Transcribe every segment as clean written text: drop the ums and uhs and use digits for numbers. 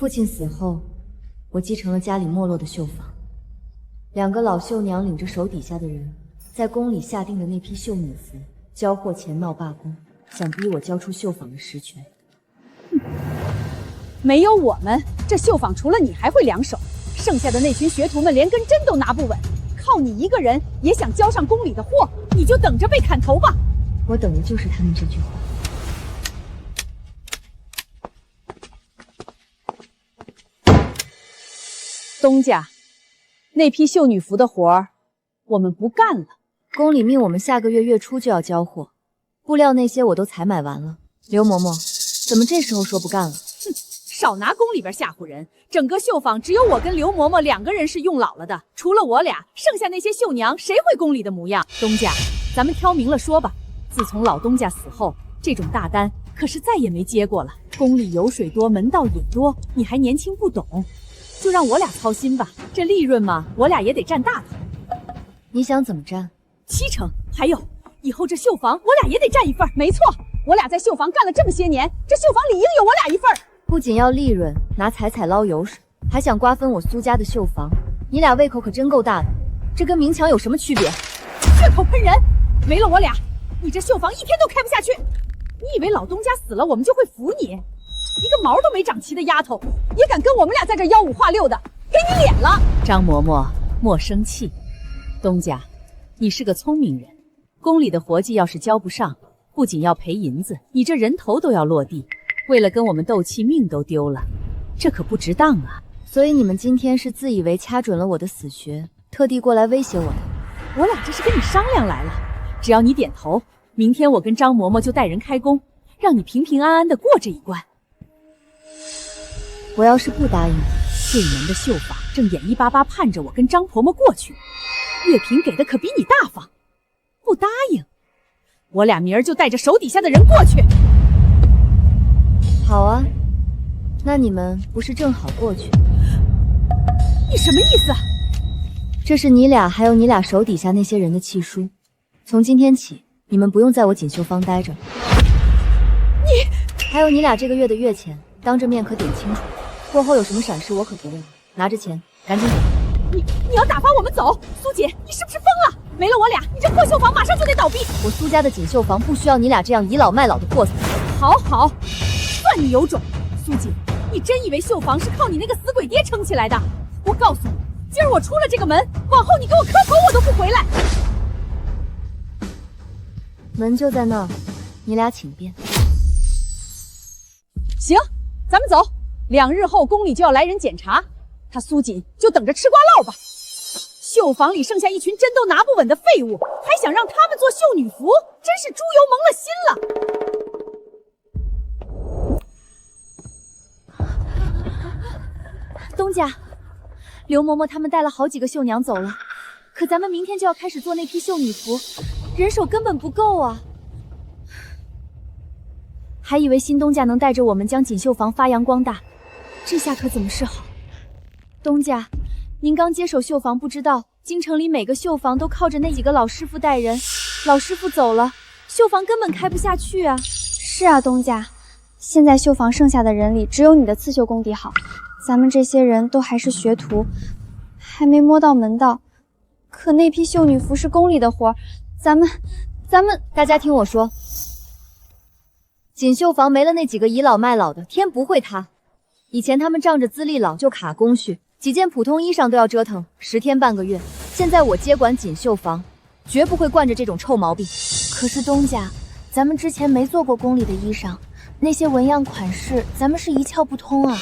父亲死后，我继承了家里没落的绣坊。2个老绣娘领着手底下的人，在宫里下定的那批绣女服，交货前闹罢工，想逼我交出绣坊的实权。没有我们，这绣坊除了你还会两手，剩下的那群学徒们连根针都拿不稳。靠你一个人也想交上宫里的货，你就等着被砍头吧！我等的就是他们这句话。东家，那批绣女服的活儿我们不干了。宫里命我们下个月月初就要交货，布料那些我都采买完了。刘嬷嬷，怎么这时候说不干了？哼，少拿宫里边吓唬人！整个绣坊只有我跟刘嬷嬷2个人是用老了的，除了我俩，剩下那些绣娘谁会宫里的模样？东家，咱们挑明了说吧。自从老东家死后，这种大单可是再也没接过了。宫里油水多，门道也多，你还年轻不懂，就让我俩操心吧。这利润嘛，我俩也得占大头。你想怎么占？70%。还有，以后这绣坊我俩也得占一份。没错，我俩在绣坊干了这么些年，这绣坊理应有我俩一份。不仅要利润，拿彩捞油水，还想瓜分我苏家的绣坊，你俩胃口可真够大的。这跟明抢有什么区别？血口喷人！没了我俩，你这绣坊一天都开不下去。你以为老东家死了我们就会服你？一个毛都没长齐的丫头，也敢跟我们俩在这吆五话六的，给你脸了！张嬷嬷，莫生气。东家，你是个聪明人，宫里的活计要是交不上，不仅要赔银子，你这人头都要落地。为了跟我们斗气，命都丢了，这可不值当啊！所以你们今天是自以为掐准了我的死穴，特地过来威胁我的？我俩这是跟你商量来了，只要你点头，明天我跟张嬷嬷就带人开工，让你平平安安的过这一关。我要是不答应，对门的绣坊正眼一巴巴盼着我跟张婆婆过去，月平给的可比你大方。不答应，我俩明儿就带着手底下的人过去。好啊，那你们不是正好过去？你什么意思？这是你俩还有你俩手底下那些人的契书，从今天起，你们不用在我锦绣坊待着。你还有你俩这个月的月钱，当着面可点清楚，过后有什么闪失我可不认。拿着钱，赶紧走。你要打发我们走？苏姐，你是不是疯了？没了我俩，你这破绣坊马上就得倒闭。我苏家的锦绣坊不需要你俩这样倚老卖老的货色。好好，算你有种。苏姐，你真以为绣坊是靠你那个死鬼爹撑起来的？我告诉你，今儿我出了这个门，往后你给我磕头我都不回来。门就在那儿，你俩请便。行，咱们走。2日后宫里就要来人检查，他苏锦就等着吃瓜唠吧。绣坊里剩下一群针都拿不稳的废物，还想让他们做绣女服，真是猪油蒙了心了。东家，刘嬷嬷他们带了好几个绣娘走了，可咱们明天就要开始做那批绣女服，人手根本不够啊。还以为新东家能带着我们将锦绣坊发扬光大，这下可怎么是好？东家，您刚接手绣坊，不知道京城里每个绣坊都靠着那几个老师傅带人，老师傅走了，绣坊根本开不下去啊。是啊，东家，现在绣坊剩下的人里，只有你的刺绣功底好，咱们这些人都还是学徒，还没摸到门道。可那批绣女服是宫里的活，咱们大家听我说，锦绣坊没了那几个倚老卖老的，天不会塌。以前他们仗着资历老就卡工序，几件普通衣裳都要折腾10天半个月。现在我接管锦绣坊，绝不会惯着这种臭毛病。可是东家，咱们之前没做过宫里的衣裳，那些纹样款式，咱们是一窍不通啊。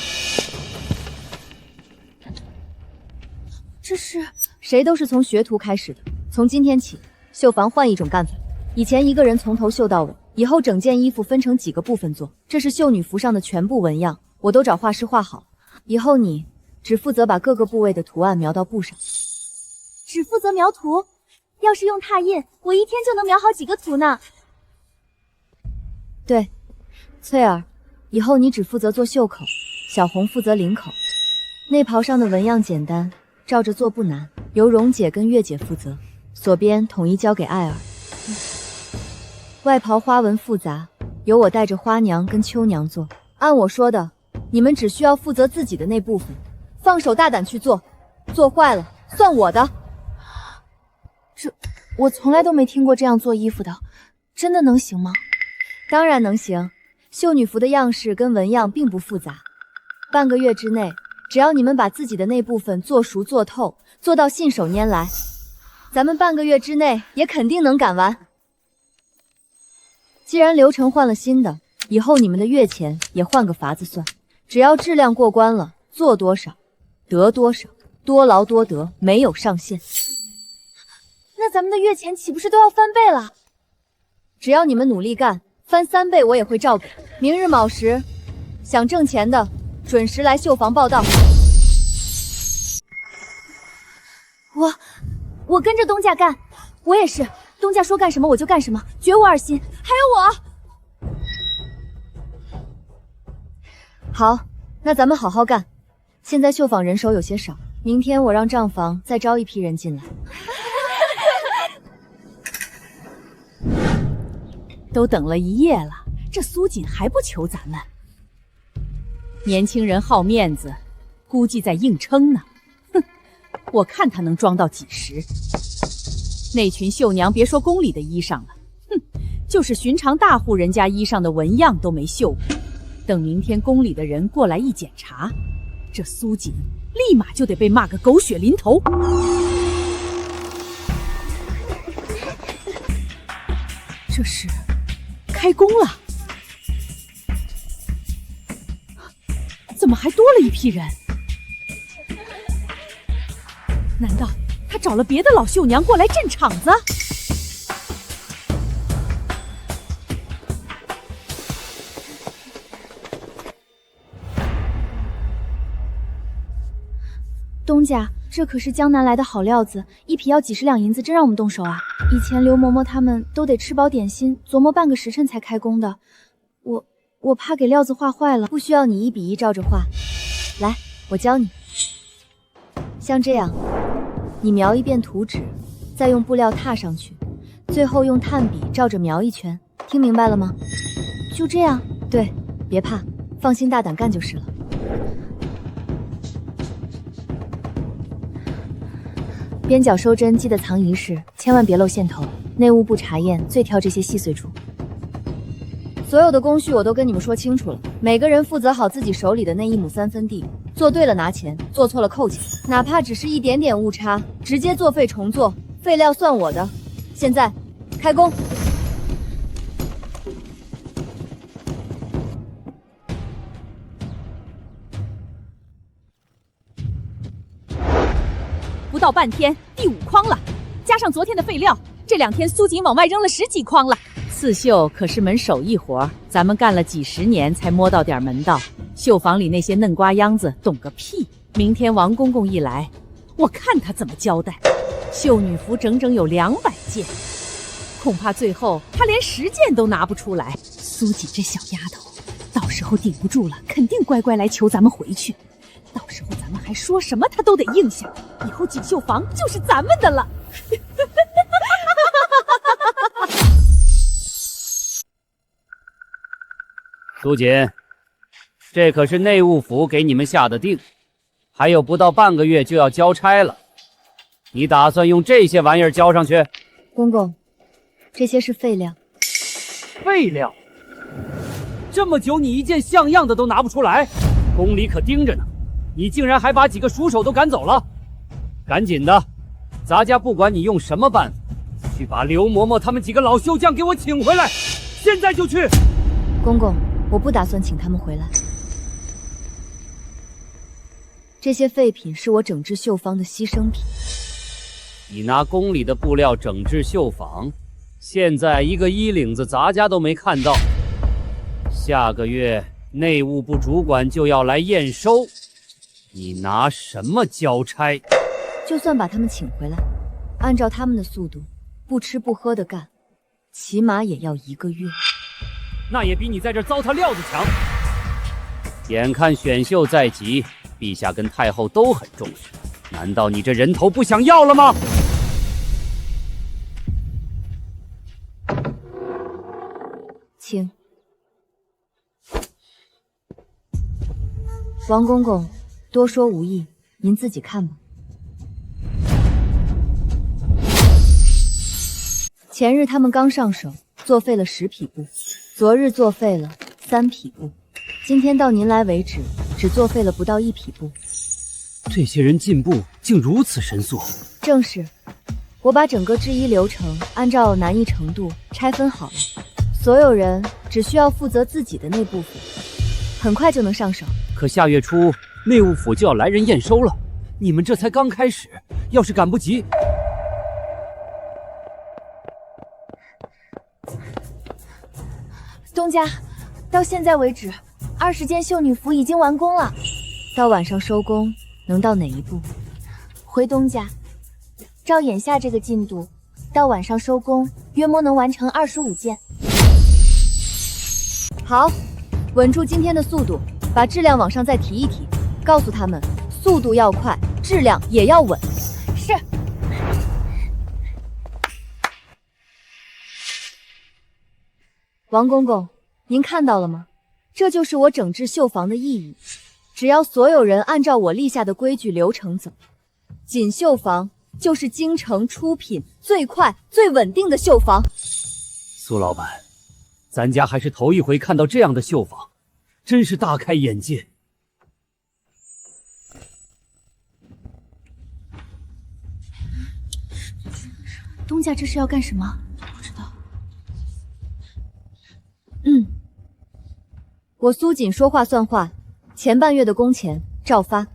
这是谁都是从学徒开始的。从今天起，绣坊换一种干法，以前一个人从头绣到尾，以后整件衣服分成几个部分做。这是绣女服上的全部纹样，我都找画师画好了。以后你只负责把各个部位的图案描到布上。只负责描图？要是用拓印，我一天就能描好几个图呢。对，翠儿，以后你只负责做袖口，小红负责领口。内袍上的纹样简单，照着做不难，由蓉姐跟月姐负责，锁边统一交给艾儿。外袍花纹复杂，由我带着花娘跟秋娘做。按我说的，你们只需要负责自己的那部分，放手大胆去做，做坏了算我的。我从来都没听过这样做衣服的，真的能行吗？当然能行，绣女服的样式跟纹样并不复杂，半个月之内，只要你们把自己的那部分做熟做透，做到信手拈来，咱们半个月之内也肯定能赶完。既然流程换了新的，以后你们的月钱也换个法子算，只要质量过关了，做多少得多少，多劳多得，没有上限。那咱们的月钱岂不是都要翻倍了？只要你们努力干，翻3倍我也会照给。明日卯时，想挣钱的准时来绣房报到。我跟着东家干，我也是，东家说干什么我就干什么，绝无二心。还有我。好，那咱们好好干。现在绣坊人手有些少，明天我让账房再招一批人进来。都等了1夜了，这苏锦还不求咱们。年轻人好面子，估计在硬撑呢。哼，我看他能装到几时。那群绣娘别说宫里的衣裳了，哼，就是寻常大户人家衣裳的纹样都没绣过。等明天宫里的人过来一检查，这苏锦立马就得被骂个狗血淋头。这是开工了，怎么还多了一批人？难道他找了别的老绣娘过来镇场子？东家，这可是江南来的好料子，一匹要几10两银子，真让我们动手啊！以前刘嬷嬷他们都得吃饱点心，琢磨半个时辰才开工的。我怕给料子画坏了。不需要你1比1照着画，来，我教你。像这样，你描一遍图纸，再用布料踏上去，最后用炭笔照着描一圈，听明白了吗？就这样？对，别怕，放心大胆干就是了。边角收针记得藏1式，千万别露线头。内务部查验最挑这些细碎处。所有的工序我都跟你们说清楚了，每个人负责好自己手里的那1亩3分地，做对了拿钱，做错了扣钱，哪怕只是一点点误差，直接作废重做，废料算我的。现在开工。不到半天，第5筐了，加上昨天的废料，这2天苏锦往外扔了10几筐了。刺绣可是门手艺活，咱们干了几10年才摸到点门道。绣坊里那些嫩瓜秧子懂个屁！明天王公公一来，我看他怎么交代。绣女服整整有200件，恐怕最后他连10件都拿不出来。苏锦这小丫头，到时候顶不住了，肯定乖乖来求咱们回去。到时候咱们还说什么他都得应下，以后锦绣坊就是咱们的了。苏锦，这可是内务府给你们下的令，还有不到半个月就要交差了，你打算用这些玩意儿交上去？公公，这些是废料。废料？这么久你一件像样的都拿不出来，宫里可盯着呢，你竟然还把几个熟手都赶走了！赶紧的，咱家不管你用什么办法，去把刘嬷嬷他们几个老绣匠给我请回来，现在就去！公公，我不打算请他们回来。这些废品是我整治绣坊的牺牲品。你拿宫里的布料整治绣坊，现在一个衣领子咱家都没看到。下个月内务部主管就要来验收，你拿什么交差？就算把他们请回来，按照他们的速度，不吃不喝的干，起码也要1个月。那也比你在这糟蹋料子强。眼看选秀在即，陛下跟太后都很重视，难道你这人头不想要了吗？请。王公公，多说无益，您自己看吧。前日他们刚上手，作废了10匹布，昨日作废了3匹布，今天到您来为止，只作废了不到1匹布。这些人进步竟如此神速。正是，我把整个制衣流程按照难易程度拆分好了，所有人只需要负责自己的那部分，很快就能上手。可下月初内务府就要来人验收了，你们这才刚开始，要是赶不及……东家，到现在为止，20件绣女服已经完工了。到晚上收工能到哪一步？回东家，照眼下这个进度，到晚上收工约莫能完成25件。好，稳住今天的速度，把质量往上再提一提，告诉他们速度要快，质量也要稳。是。王公公，您看到了吗？这就是我整治绣房的意义。只要所有人按照我立下的规矩流程走，锦绣房就是京城出品最快、最稳定的绣房。苏老板，咱家还是头一回看到这样的绣坊，真是大开眼界。东家这是要干什么？不知道。我苏锦说话算话，前半月的工钱照发，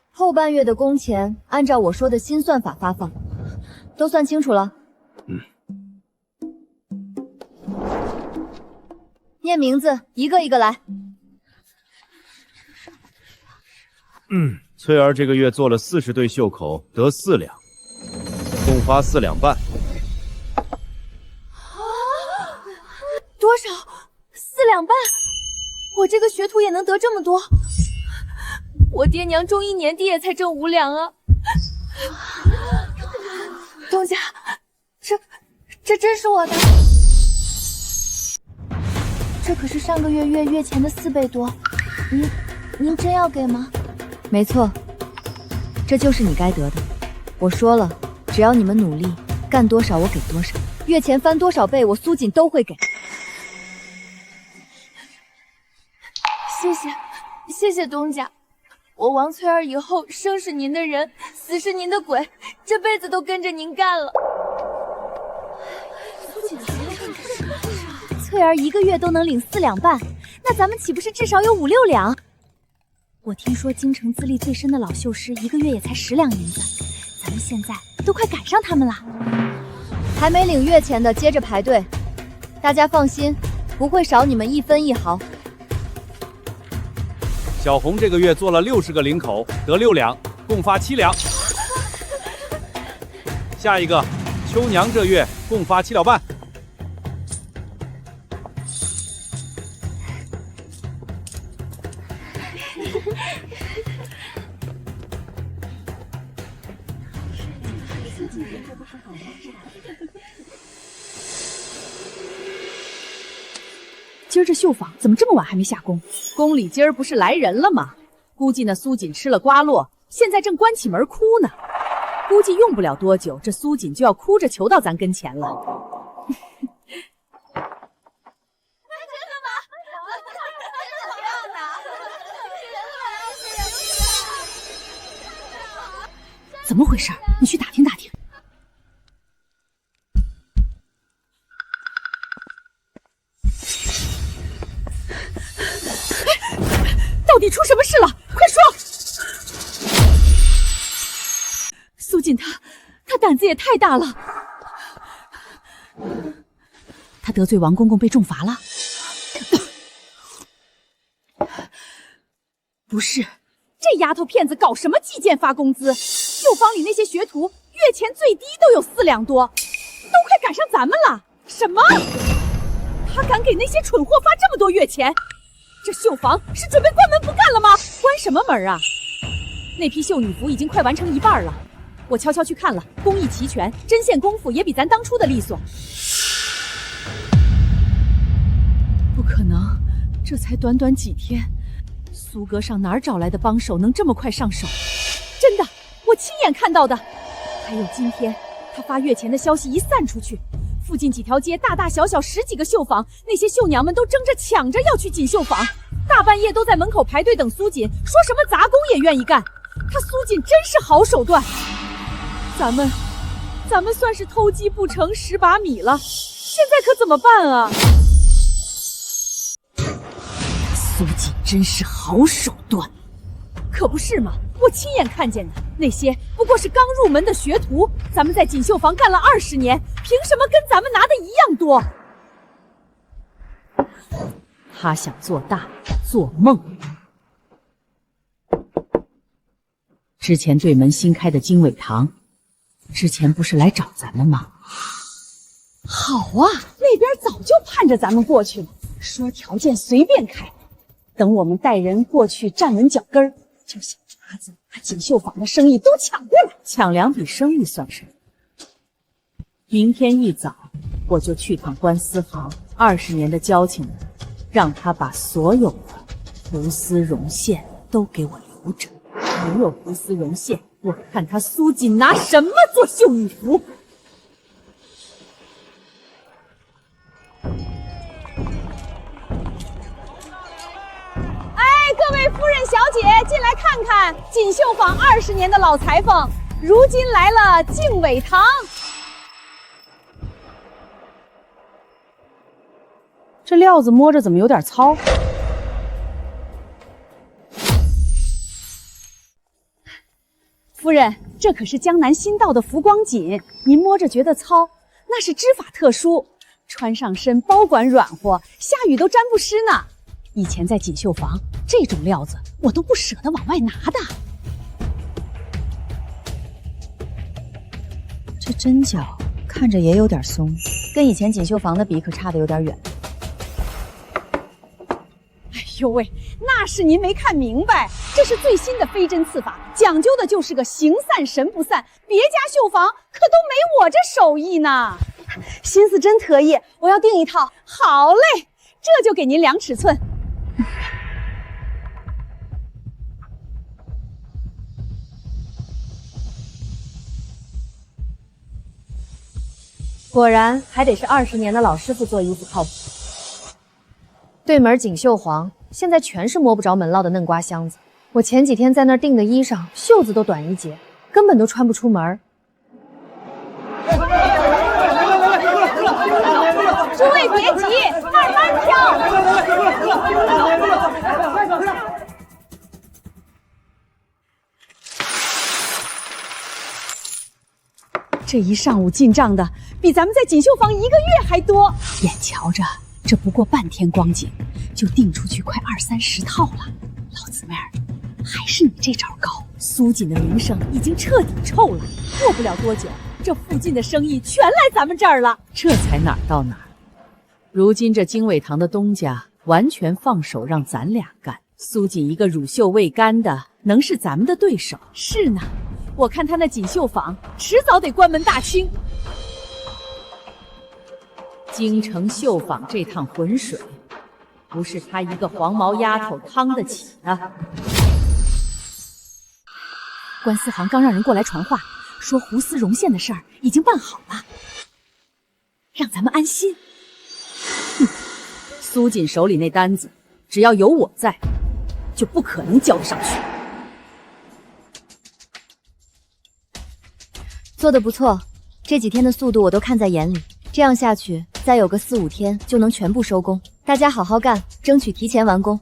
后半月的工钱按照我说的新算法发放，都算清楚了。念名字，一个一个来。翠儿这个月做了40对袖口，得4两，共发4两半。多少？4两半？我这个学徒也能得这么多？我爹娘种1年地也才挣5两啊！东家，这真是我的。这可是上个月月钱的4倍多，您真要给吗？没错，这就是你该得的。我说了，只要你们努力，干多少我给多少，月钱翻多少倍，我苏锦都会给。谢谢东家，我王翠儿以后生是您的人，死是您的鬼，这辈子都跟着您干了。翠儿1个月都能领4两半，那咱们岂不是至少有5、6两？我听说京城资历最深的老绣师1个月也才10两银子，咱们现在都快赶上他们了。还没领月钱的接着排队，大家放心，不会少你们1分1毫。小红这个月做了60个领口，得6两，共发7两。下一个，秋娘这月共发7两半。今儿这绣坊怎么这么晚还没下工？宫里今儿不是来人了吗？估计那苏锦吃了瓜落，现在正关起门哭呢。估计用不了多久，这苏锦就要哭着求到咱跟前了。怎么回事？你去打听打听。到底出什么事了？快说！苏锦他胆子也太大了，他得罪王公公被重罚了。不是，这丫头片子搞什么计件发工资？绣坊里那些学徒月钱最低都有4两多，都快赶上咱们了。什么？他敢给那些蠢货发这么多月钱？这绣坊是准备关门不干了吗？关什么门啊？那批绣女服已经快完成1半了，我悄悄去看了，工艺齐全，针线功夫也比咱当初的利索。不可能，这才短短几天，苏哥上哪儿找来的帮手能这么快上手？真的，我亲眼看到的。还有今天他发月钱的消息一散出去，附近几条街大大小小10几个绣坊，那些绣娘们都争着抢着要去锦绣坊，大半夜都在门口排队等苏锦，说什么杂工也愿意干。他苏锦真是好手段。咱们算是偷鸡不成蚀把米了，现在可怎么办啊？苏锦真是好手段，可不是嘛？我亲眼看见的，那些不过是刚入门的学徒，咱们在锦绣坊干了20年，凭什么跟咱们拿的一样多？他想做大，做梦。之前对门新开的经纬堂，之前不是来找咱们吗？好啊，那边早就盼着咱们过去了，说条件随便开，等我们带人过去站稳脚跟儿，就想法子把锦绣坊的生意都抢过来。抢2笔生意算什么？明天一早我就去趟官司行，20年的交情了，让他把所有的胡丝绒线都给我留着。没有胡丝绒线，我看他苏锦拿什么做绣女服？各位夫人小姐，进来看看锦绣坊20年的老裁缝，如今来了经纬堂。这料子摸着怎么有点糙？夫人，这可是江南新到的浮光锦，您摸着觉得糙，那是织法特殊，穿上身包管软和，下雨都沾不湿呢。以前在锦绣坊，这种料子我都不舍得往外拿的。这针脚看着也有点松，跟以前锦绣坊的比可差得有点远。哎呦喂，那是您没看明白，这是最新的飞针刺法，讲究的就是个形散神不散，别家绣坊可都没我这手艺呢。心思真得意，我要订一套。好嘞，这就给您量尺寸。果然还得是20年的老师傅做衣服靠谱。对门锦绣坊现在全是摸不着门道的嫩瓜箱子，我前几天在那儿订的衣裳，袖子都短1截，根本都穿不出门。诸位别急，慢慢挑。这一上午进账的比咱们在锦绣坊1个月还多，眼瞧着这不过半天光景，就订出去快20-30套了。老姊妹儿，还是你这招高，苏锦的名声已经彻底臭了，过不了多久，这附近的生意全来咱们这儿了。这才哪儿到哪儿。如今这经纬堂的东家完全放手让咱俩干，苏锦一个乳臭未干的，能是咱们的对手？是呢，我看他那锦绣坊迟早得关门大清。京城绣坊这趟浑水，不是他一个黄毛丫头趟得起的。官司行刚让人过来传话，说胡丝绒线的事儿已经办好了，让咱们安心。哼，苏锦手里那单子，只要有我在，就不可能交得上去。做得不错，这几天的速度我都看在眼里，这样下去，再有个4-5天就能全部收工。大家好好干，争取提前完工。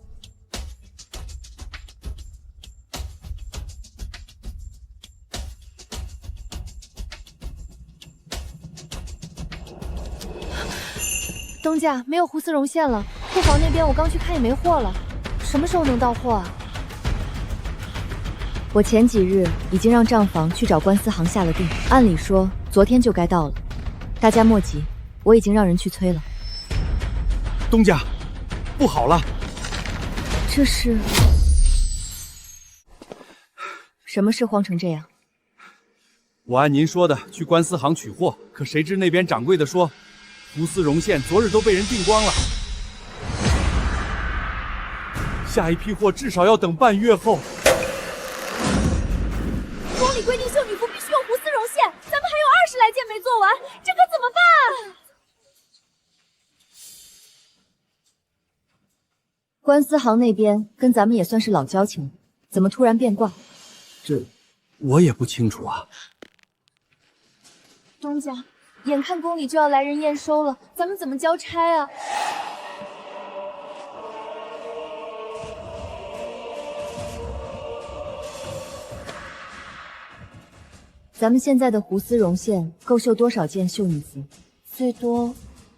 东家，没有胡丝绒线了，库房那边我刚去看也没货了，什么时候能到货啊？我前几日已经让账房去找官司行下了定，按理说昨天就该到了，大家莫急，我已经让人去催了。东家，不好了！这是什么事慌成这样？我按您说的去官司行取货，可谁知那边掌柜的说，胡丝绒线昨日都被人订光了。下一批货至少要等半月后。宫里规定秀女服必须用胡丝绒线，咱们还有20来件没做完，这可怎么办？官司行那边跟咱们也算是老交情了，怎么突然变卦？这我也不清楚啊。东家，眼看宫里就要来人验收了，咱们怎么交差啊？咱们现在的胡丝绒线够绣多少件绣女服？最多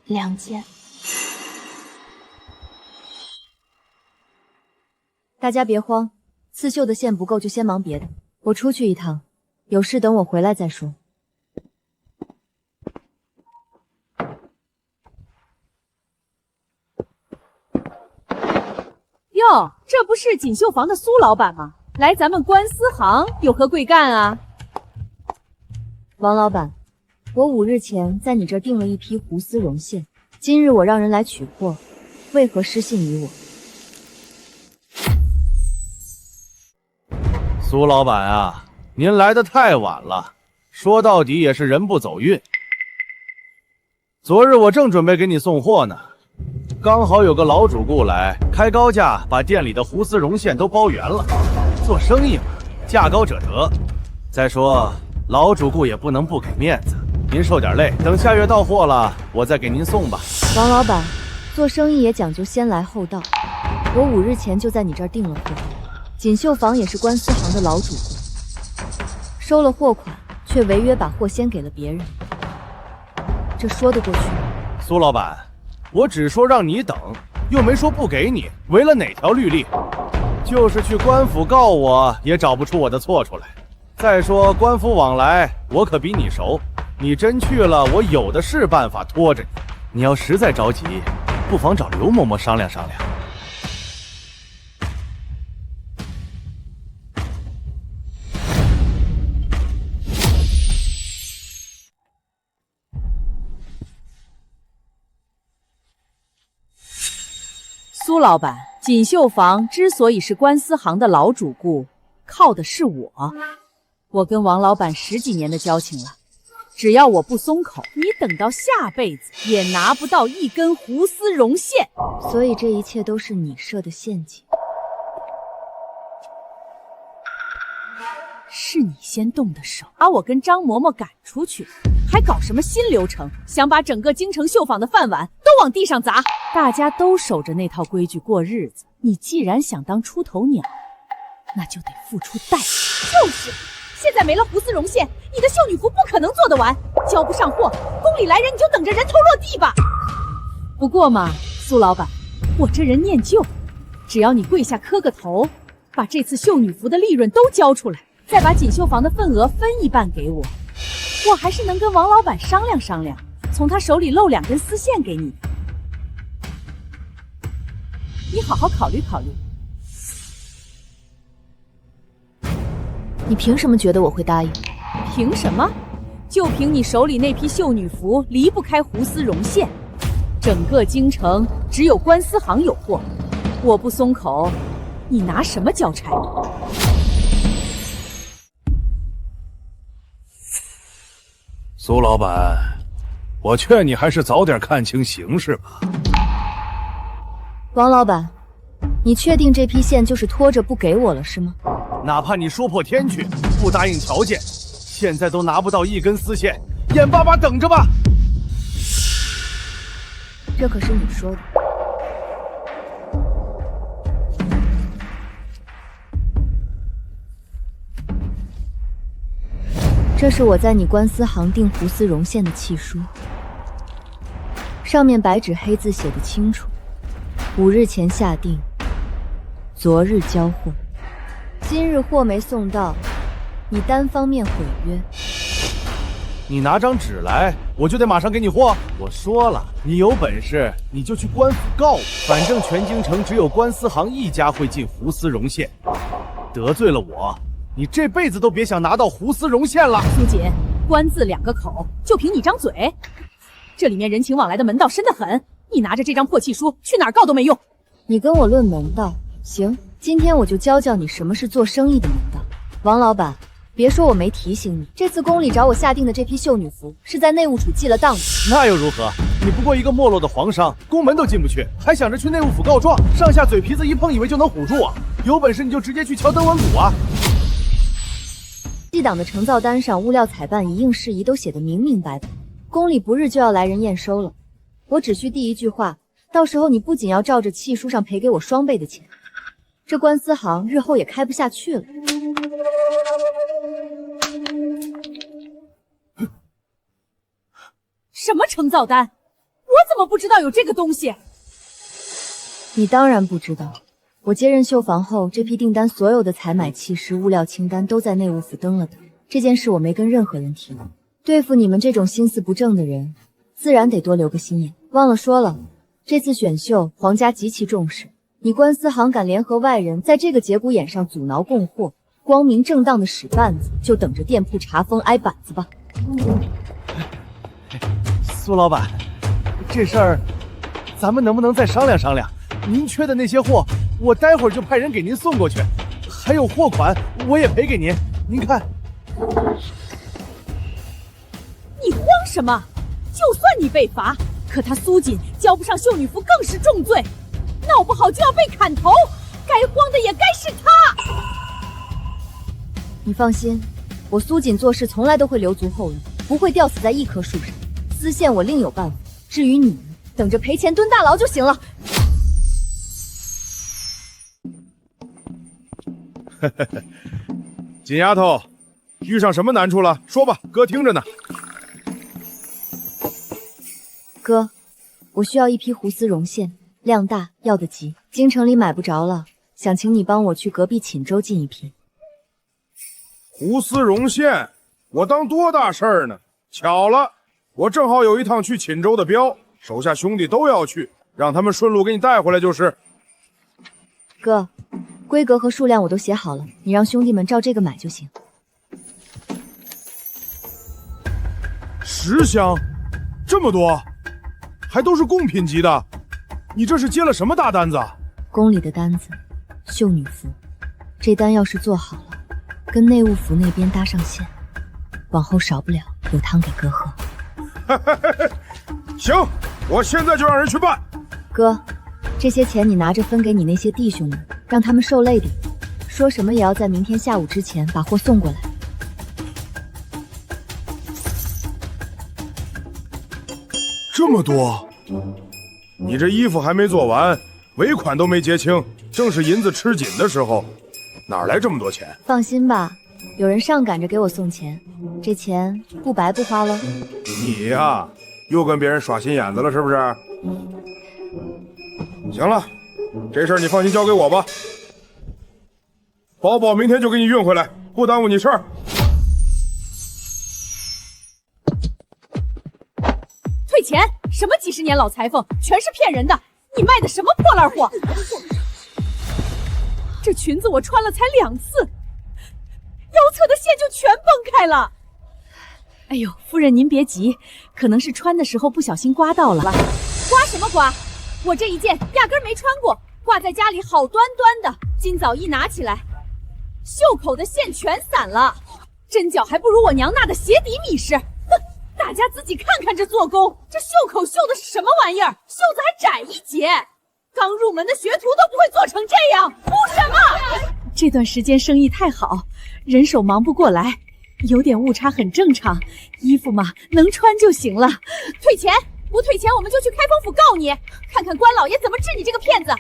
2件。大家别慌，刺绣的线不够就先忙别的。我出去一趟，有事等我回来再说。哟，这不是锦绣坊的苏老板吗？来咱们官司行有何贵干啊？王老板，我5日前在你这儿订了一批胡丝绒线，今日我让人来取货，为何失信于我？苏老板啊，您来得太晚了，说到底也是人不走运。昨日我正准备给你送货呢，刚好有个老主顾来，开高价把店里的胡丝绒线都包圆了。做生意嘛，价高者得。再说老主顾也不能不给面子，您受点累，等下月到货了，我再给您送吧。王老板，做生意也讲究先来后到，我5日前就在你这儿订了货。锦绣坊也是官司行的老主顾，收了货款却违约把货先给了别人，这说得过去吗？苏老板，我只说让你等，又没说不给你，违了哪条律例？就是去官府告我，也找不出我的错出来。再说官府往来，我可比你熟，你真去了，我有的是办法拖着你。你要实在着急，不妨找刘嬷嬷商量商量。苏老板，锦绣坊之所以是官司行的老主顾，靠的是我。我跟王老板10几年的交情了，只要我不松口，你等到下辈子也拿不到一根胡丝绒线。所以这一切都是你设的陷阱。是你先动的手，把我跟张嬷嬷赶出去，还搞什么新流程，想把整个京城绣坊的饭碗都往地上砸。大家都守着那套规矩过日子，你既然想当出头鸟，那就得付出代价。就是，现在没了胡丝绒线，你的绣女服不可能做得完，交不上货，宫里来人你就等着人头落地吧。不过嘛，苏老板，我这人念旧，只要你跪下磕个头，把这次绣女服的利润都交出来，再把锦绣坊的份额分一半给我，我还是能跟王老板商量商量，从他手里漏2根丝线给你。你好好考虑考虑。你凭什么觉得我会答应？凭什么？就凭你手里那批绣女服离不开胡丝绒线，整个京城只有官司行有货，我不松口，你拿什么交差？苏老板，我劝你还是早点看清形势吧。王老板，你确定这批线就是拖着不给我了是吗？哪怕你说破天去，不答应条件，现在都拿不到1根丝线，眼巴巴等着吧。这可是你说的。这是我在你官司行订胡丝绒线的契书，上面白纸黑字写得清楚，5日前下定，昨日交货，今日货没送到，你单方面毁约。你拿张纸来，我就得马上给你货。我说了，你有本事你就去官府告我，反正全京城只有官司行1家会进胡丝绒线，得罪了我，你这辈子都别想拿到胡丝绒线了。苏锦，官字2个口，就凭你张嘴，这里面人情往来的门道深得很，你拿着这张破契书去哪儿告都没用。你跟我论门道，行，今天我就教教你什么是做生意的门道。王老板，别说我没提醒你，这次宫里找我下定的这批绣女服是在内务府记了档的。那又如何？你不过一个没落的皇商，宫门都进不去，还想着去内务府告状，上下嘴皮子一碰，以为就能唬住啊？有本事你就直接去敲登文谷啊！记档的成造单上物料采办一应事宜都写得明明白白，宫里不日就要来人验收了，我只需第一句话，到时候你不仅要照着契书上赔给我双倍的钱，这官司行日后也开不下去了。什么成造单？我怎么不知道有这个东西？你当然不知道，我接任绣房后，这批订单所有的采买契师、物料清单都在内务府登了的。这件事我没跟任何人提过。对付你们这种心思不正的人，自然得多留个心眼。忘了说了，这次选秀皇家极其重视，你官司行敢联合外人在这个节骨眼上阻挠供货，光明正当的使绊子，就等着店铺查封挨板子吧。苏老板，这事儿咱们能不能再商量商量？您缺的那些货，我待会儿就派人给您送过去，还有货款我也赔给您。您看，你慌什么？就算你被罚，可他苏锦交不上绣女服更是重罪，闹不好就要被砍头，该慌的也该是他。你放心，我苏锦做事从来都会留足后路，不会吊死在一棵树上。丝线我另有办法，至于你，等着赔钱蹲大牢就行了。锦丫头，遇上什么难处了？说吧，哥听着呢。哥，我需要一批胡丝绒线，量大，要得急，京城里买不着了，想请你帮我去隔壁锦州进一批。胡丝绒线，我当多大事儿呢？巧了，我正好有一趟去锦州的镖，手下兄弟都要去，让他们顺路给你带回来就是。哥，规格和数量我都写好了，你让兄弟们照这个买就行。10箱，这么多，还都是贡品级的，你这是接了什么大单子啊？宫里的单子，绣女服，这单要是做好了，跟内务府那边搭上线，往后少不了有汤给哥喝。行，我现在就让人去办。哥，这些钱你拿着分给你那些弟兄们，让他们受累点，说什么也要在明天下午之前把货送过来。这么多，你这衣服还没做完，尾款都没结清，正是银子吃紧的时候，哪来这么多钱？放心吧，有人上赶着给我送钱，这钱不白不花喽。你呀，又跟别人耍心眼子了是不是？行了，这事儿你放心交给我吧，宝宝明天就给你运回来，不耽误你事儿。退钱！什么几十年老裁缝，全是骗人的！你卖的什么破烂货？这裙子我穿了才2次，腰侧的线就全崩开了。哎呦，夫人您别急，可能是穿的时候不小心刮到了。刮什么刮？我这一件压根没穿过，挂在家里好端端的，今早一拿起来，袖口的线全散了，针脚还不如我娘那的鞋底密实。哼，大家自己看看这做工，这袖口绣的是什么玩意儿？袖子还窄一截，刚入门的学徒都不会做成这样，哭什么？这段时间生意太好，人手忙不过来，有点误差很正常，衣服嘛能穿就行了。退钱！不退钱我们就去开封府告你，看看关老爷怎么治你这个骗子。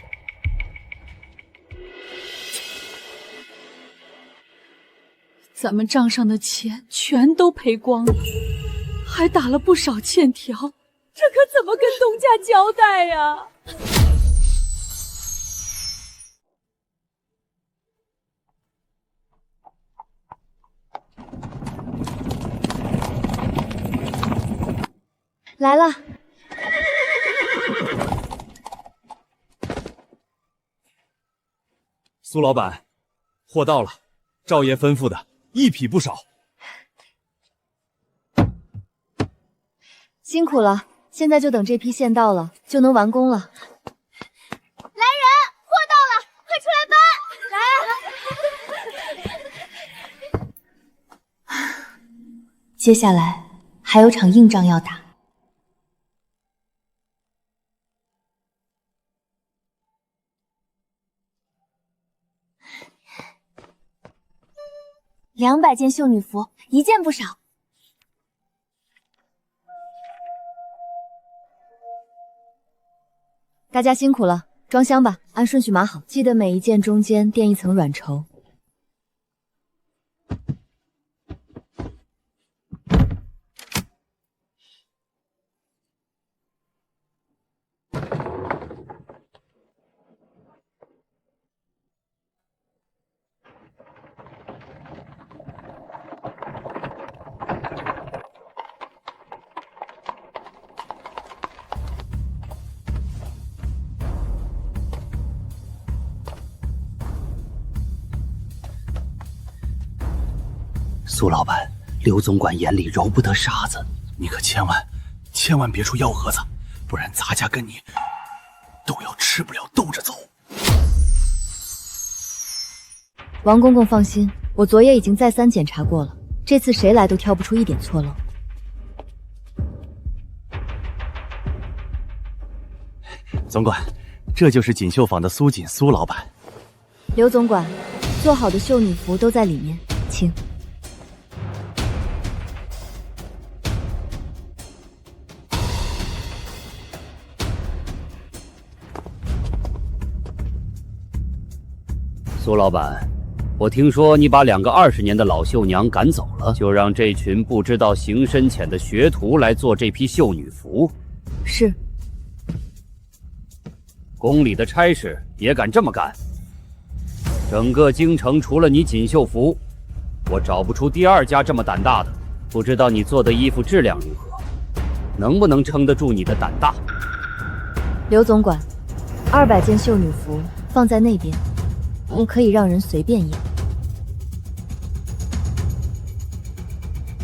咱们账上的钱全都赔光了，还打了不少欠条，这可怎么跟东家交代呀？来了。苏老板，货到了，赵爷吩咐的，一匹不少。辛苦了，现在就等这批线到了，就能完工了。来人，货到了，快出来接下来还有场硬仗要打。200件绣女服，一件不少。大家辛苦了，装箱吧，按顺序码好，记得每一件中间垫一层软绸。苏老板，刘总管眼里揉不得沙子，你可千万别出幺蛾子，不然咱家跟你都要吃不了兜着走。王公公放心，我昨夜已经再三检查过了，这次谁来都挑不出一点错漏。总管，这就是锦绣坊的苏锦苏老板。刘总管，做好的绣女服都在里面，请。苏老板，我听说你把2个20年的老绣娘赶走了，就让这群不知道行深浅的学徒来做这批绣女服。是。宫里的差事也敢这么干？整个京城除了你锦绣服，我找不出第2家这么胆大的。不知道你做的衣服质量如何，能不能撑得住你的胆大？刘总管，200件绣女服放在那边。可以让人随便验。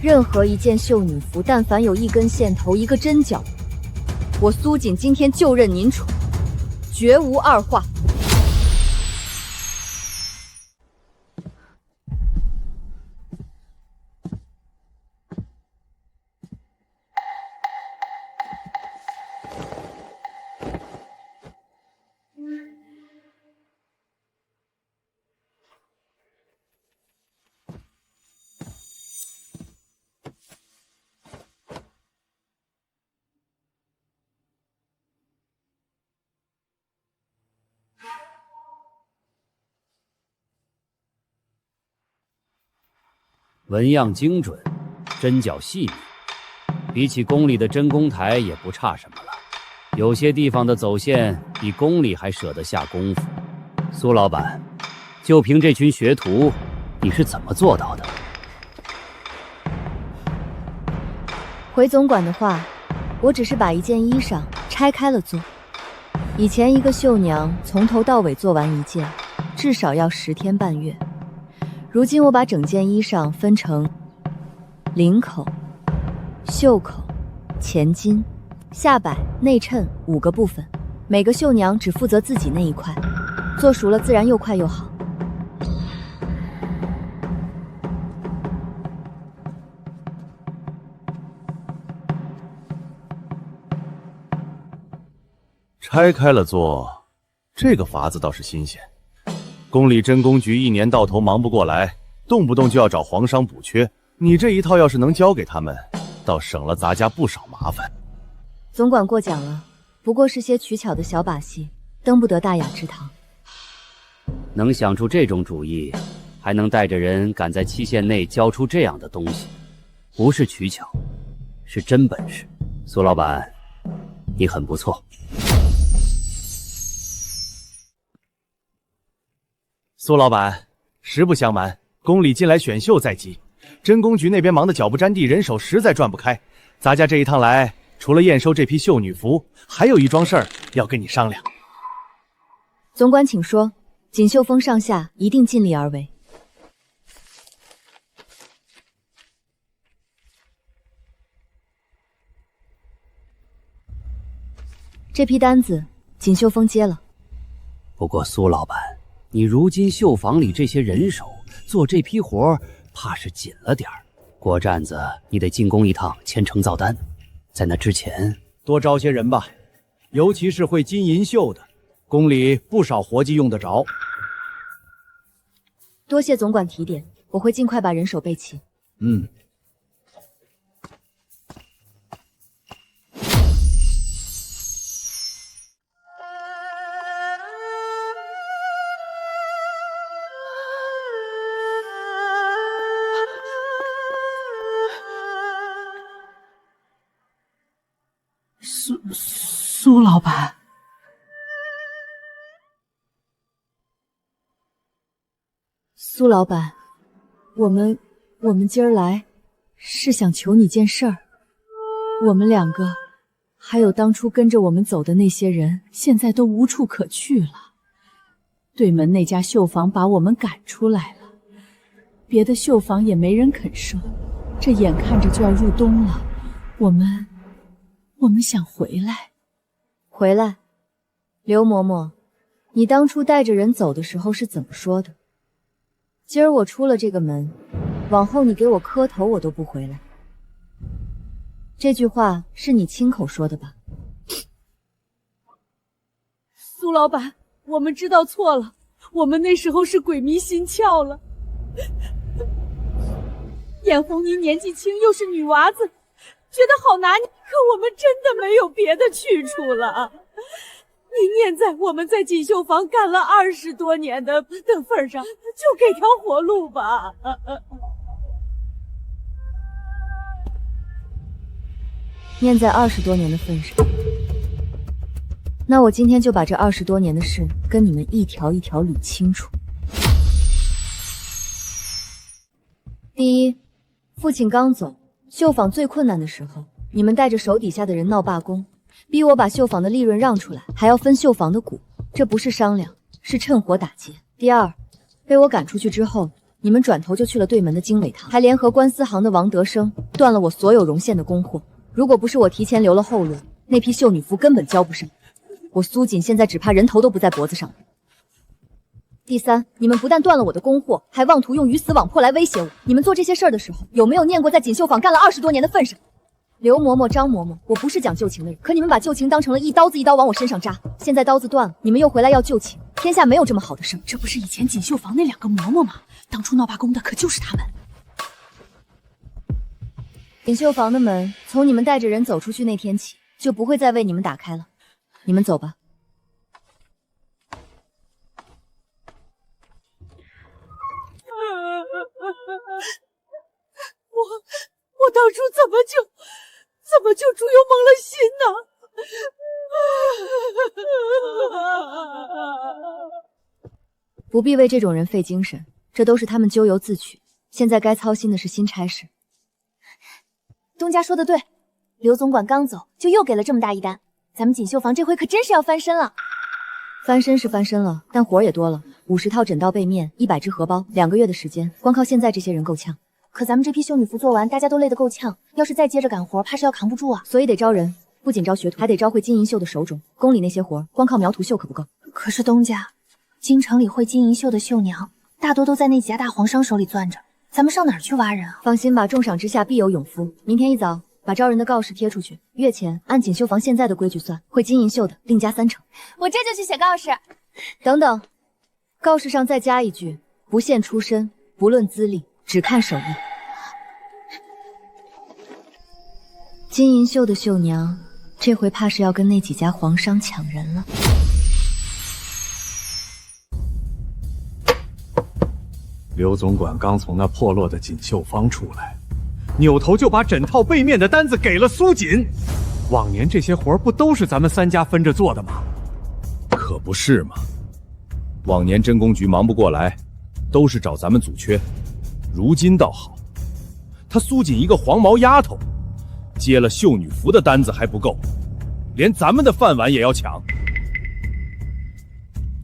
任何一件绣女服，但凡有1根线头、1个针脚，我苏锦今天就任您处，绝无二话。纹样精准，针脚细腻，比起宫里的针工台也不差什么了。有些地方的走线比宫里还舍得下功夫。苏老板，就凭这群学徒，你是怎么做到的？回总管的话，我只是把一件衣裳拆开了做。以前一个绣娘从头到尾做完一件，至少要10天半月。如今我把整件衣裳分成领口、袖口、前襟、下摆、内衬5个部分，每个绣娘只负责自己那一块，做熟了自然又快又好。拆开了做，这个法子倒是新鲜。宫里真工局1年到头忙不过来，动不动就要找皇商补缺。你这一套要是能交给他们，倒省了咱家不少麻烦。总管过奖了，不过是些取巧的小把戏，登不得大雅之堂。能想出这种主意，还能带着人赶在期限内交出这样的东西，不是取巧，是真本事。苏老板，你很不错。苏老板，实不相瞒，宫里近来选秀在即，真工局那边忙得脚不沾地，人手实在转不开。咱家这一趟来，除了验收这批绣女服，还有一桩事儿要跟你商量。总管请说，锦绣峰上下一定尽力而为。这批单子，锦绣峰接了。不过苏老板，你如今绣坊里这些人手做这批活，怕是紧了点儿。过站子你得进宫一趟签成造单，在那之前多招些人吧，尤其是会金银绣的，宫里不少活计用得着。多谢总管提点，我会尽快把人手备齐。苏老板，苏老板，我们今儿来是想求你件事儿。我们两个，还有当初跟着我们走的那些人，现在都无处可去了。对门那家绣坊把我们赶出来了，别的绣坊也没人肯收。这眼看着就要入冬了，我们想回来。回来？刘嬷嬷，你当初带着人走的时候是怎么说的？今儿我出了这个门，往后你给我磕头我都不回来。这句话是你亲口说的吧？苏老板，我们知道错了，我们那时候是鬼迷心窍了。眼红您年纪轻，又是女娃子，觉得好拿捏，可我们真的没有别的去处了。您念在我们在锦绣坊干了20多年的份上，就给条活路吧。念在20多年的份上，那我今天就把这20多年的事跟你们一条一条捋清楚。第一，父亲刚走，绣坊最困难的时候，你们带着手底下的人闹罢工，逼我把绣坊的利润让出来，还要分绣坊的股，这不是商量，是趁火打劫。第二，被我赶出去之后，你们转头就去了对门的经纬堂，还联合官司行的王德生，断了我所有荣县的供货。如果不是我提前留了后路，那批绣女服根本交不上。我苏锦现在只怕人头都不在脖子上了。第三，你们不但断了我的供货，还妄图用鱼死网破来威胁我。你们做这些事儿的时候，有没有念过在锦绣坊干了20多年的份上？刘嬷嬷、张嬷嬷，我不是讲旧情的人，可你们把旧情当成了一刀子一刀往我身上扎。现在刀子断了，你们又回来要旧情，天下没有这么好的事。这不是以前锦绣坊那2个嬷嬷吗？当初闹罢工的可就是他们。锦绣坊的门，从你们带着人走出去那天起，就不会再为你们打开了。你们走吧。我当初怎么就猪油蒙了心呢？不必为这种人费精神，这都是他们咎由自取。现在该操心的是新差事。东家说的对，刘总管刚走就又给了这么大一单，咱们锦绣坊这回可真是要翻身了。翻身是翻身了，但活儿也多了，50套枕道被面，100只荷包，2个月的时间，光靠现在这些人够呛。可咱们这批绣女服做完，大家都累得够呛，要是再接着干活，怕是要扛不住啊。所以得招人，不仅招学徒，还得招会金银绣的手种。宫里那些活，光靠描图绣可不够。可是东家，京城里会金银绣的绣娘，大多都在那几家大皇商手里攥着，咱们上哪儿去挖人啊？放心吧，重赏之下必有勇夫。明天一早把招人的告示贴出去，月钱按锦绣坊现在的规矩算，会金银绣的另加3成。我这就去写告示。等等，告示上再加一句：不限出身，不论资历，只看手艺。金银绣的绣娘，这回怕是要跟那几家皇商抢人了。刘总管刚从那破落的锦绣坊出来，扭头就把整套被面的单子给了苏锦。往年这些活不都是咱们3家分着做的吗？可不是嘛，往年真宫局忙不过来，都是找咱们组缺。如今倒好，他苏锦一个黄毛丫头，接了绣女服的单子还不够，连咱们的饭碗也要抢。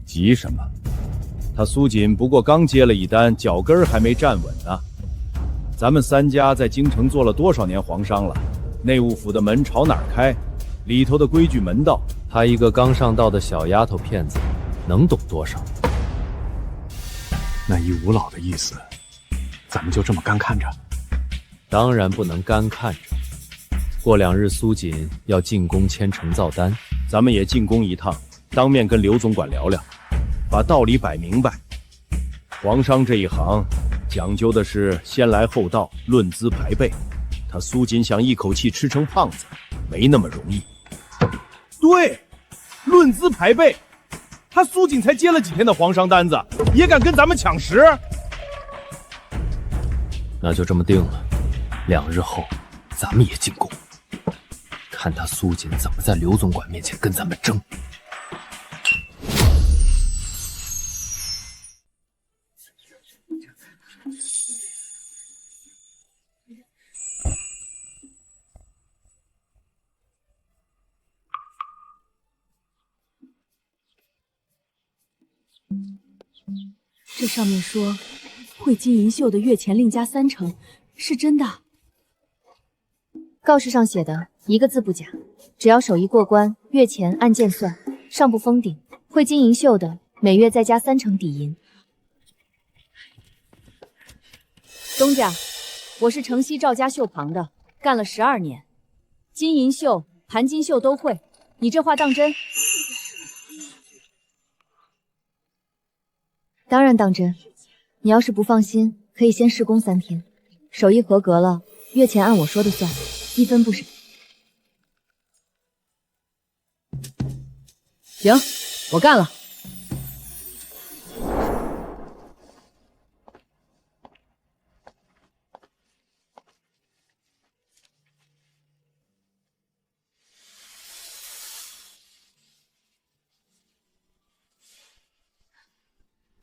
急什么？他苏锦不过刚接了一单，脚跟儿还没站稳呢。咱们3家在京城做了多少年皇商了？内务府的门朝哪儿开？里头的规矩门道，她一个刚上道的小丫头片子，能懂多少？那依吴老的意思，咱们就这么干看着？当然不能干看着。过2日苏锦要进宫签成造单，咱们也进宫一趟，当面跟刘总管聊聊，把道理摆明白。皇商这一行讲究的是先来后到，论资排辈。他苏锦想一口气吃成胖子，没那么容易。对，论资排辈。他苏锦才接了几天的皇商单子，也敢跟咱们抢食？那就这么定了。2日后，咱们也进宫，看他苏锦怎么在刘总管面前跟咱们争。这上面说，会金银绣的月钱另加3成，是真的？告示上写的一个字不假，只要手艺过关，月钱按件算，上不封顶。会金银绣的，每月再加3成底银。东家，我是城西赵家绣旁的，干了12年，金银绣、盘金绣都会。你这话当真？当然当真。你要是不放心，可以先试工3天，手艺合格了，月钱按我说的算，1分不少。行，我干了。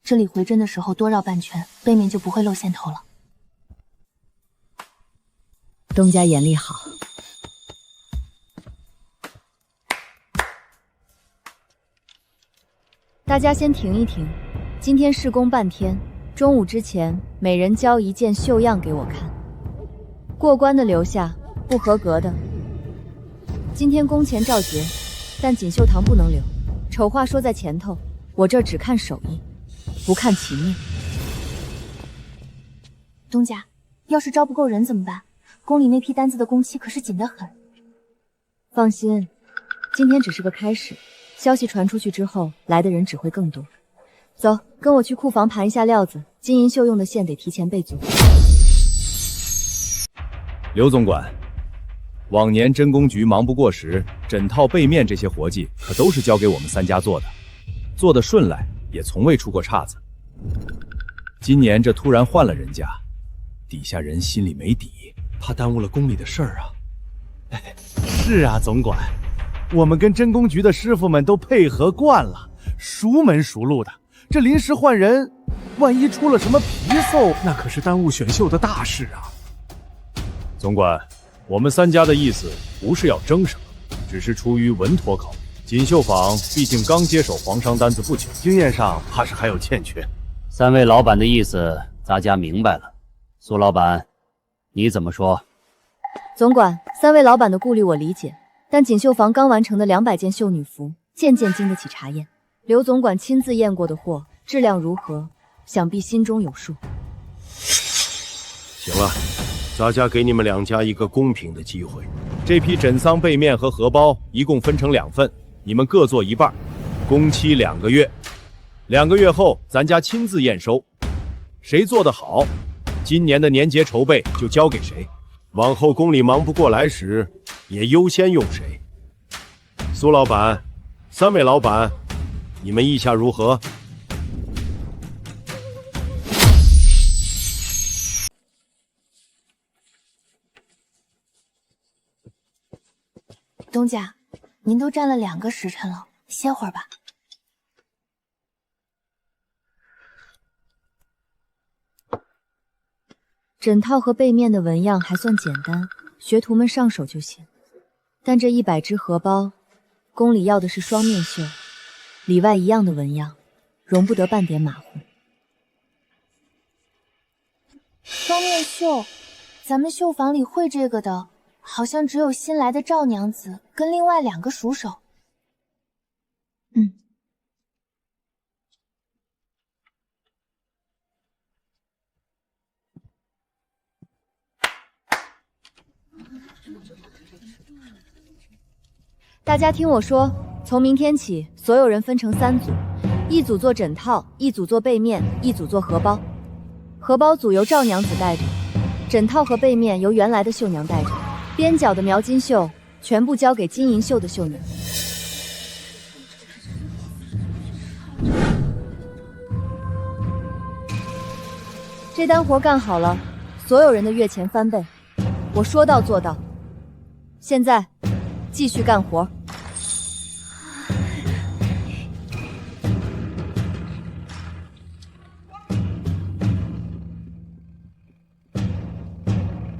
这里回针的时候多绕半圈，背面就不会露线头了。东家眼力好。大家先停一停，今天试工半天，中午之前每人交1件绣样给我看，过关的留下，不合格的今天工钱照结，但锦绣堂不能留。丑话说在前头，我这儿只看手艺，不看情面。东家，要是招不够人怎么办？宫里那批单子的工期可是紧得很。放心，今天只是个开始，消息传出去之后，来的人只会更多。走，跟我去库房盘一下料子，金银绣用的线得提前备足。刘总管，往年真宫局忙不过时，枕套、被面这些活计可都是交给我们3家做的，做得顺来，也从未出过岔子。今年这突然换了人家，底下人心里没底，怕耽误了宫里的事儿啊。是啊，总管，我们跟真宫局的师傅们都配合惯了，熟门熟路的。这临时换人，万一出了什么纰漏，那可是耽误选秀的大事啊。总管，我们3家的意思不是要争什么，只是出于稳妥考虑。锦绣坊毕竟刚接手皇商单子不久，经验上怕是还有欠缺。 3位老板的意思，咱家明白了。苏老板，你怎么说？总管，3位老板的顾虑我理解，但锦绣坊刚完成的200件绣女服，件件经得起查验。刘总管亲自验过的货，质量如何，想必心中有数。行了，咱家给你们2家一个公平的机会。这批枕桑被面和荷包一共分成2份，你们各做一半，工期2个月。2个月后，咱家亲自验收，谁做得好，今年的年节筹备就交给谁。往后宫里忙不过来时，也优先用谁。苏老板，3位老板，你们意下如何？东家，您都站了2个时辰了，歇会儿吧。枕套和背面的纹样还算简单，学徒们上手就行。但这100只荷包，宫里要的是双面绣，里外一样的纹样，容不得半点马虎。双面绣，咱们绣坊里会这个的，好像只有新来的赵娘子跟另外2个熟手。大家听我说，从明天起，所有人分成3组，一组做枕套，一组做被面，一组做荷包。荷包组由赵娘子带着，枕套和被面由原来的绣娘带着，边角的描金绣全部交给金银绣的绣娘。这单活干好了，所有人的月钱翻倍，我说到做到。现在继续干活。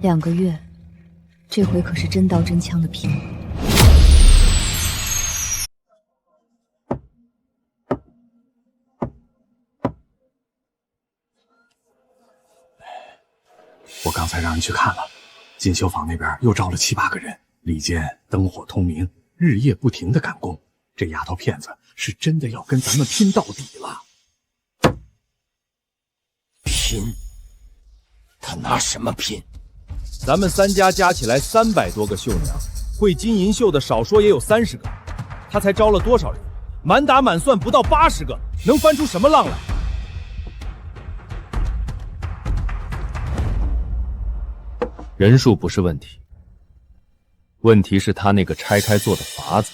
2个月，这回可是真刀真枪的拼了。我刚才让人去看了，锦绣坊那边又招了7、8个人，里间灯火通明，日夜不停的赶工。这丫头片子是真的要跟咱们拼到底了。拼？他拿什么拼？咱们3家加起来300多个绣娘，会金银绣的少说也有30个，他才招了多少人？满打满算不到80个，能翻出什么浪来？人数不是问题，问题是他那个拆开做的法子。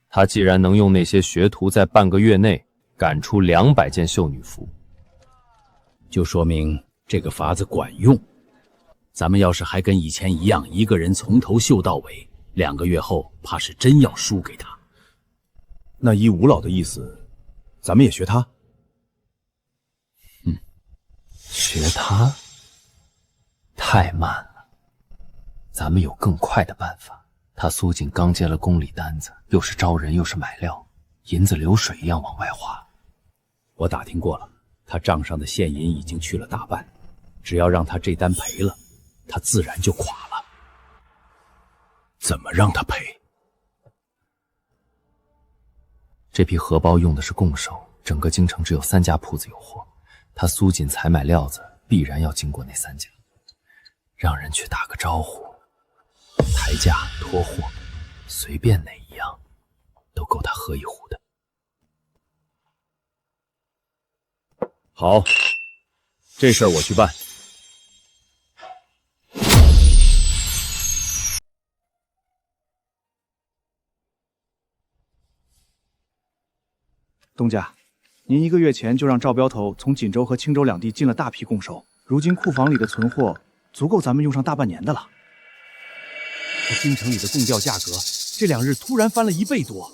他既然能用那些学徒在半个月内赶出200件绣女服，就说明这个法子管用。咱们要是还跟以前一样，一个人从头绣到尾，2个月后怕是真要输给他。那依吴老的意思，咱们也学他？学他？太慢了，咱们有更快的办法。他苏锦刚接了宫里单子，又是招人又是买料，银子流水一样往外花。我打听过了，他账上的现银已经去了大半，只要让他这单赔了，他自然就垮了。怎么让他赔？这批荷包用的是贡手，整个京城只有3家铺子有货，他苏锦采买料子必然要经过那3家。让人去打个招呼，抬价拖货，随便哪一样，都够他喝一壶的。好，这事儿我去办。东家，您1个月前就让赵镖头从锦州和青州2地进了大批贡手，如今库房里的存货足够咱们用上大半年的了。可京城里的贡调价格这2日突然翻了1倍多，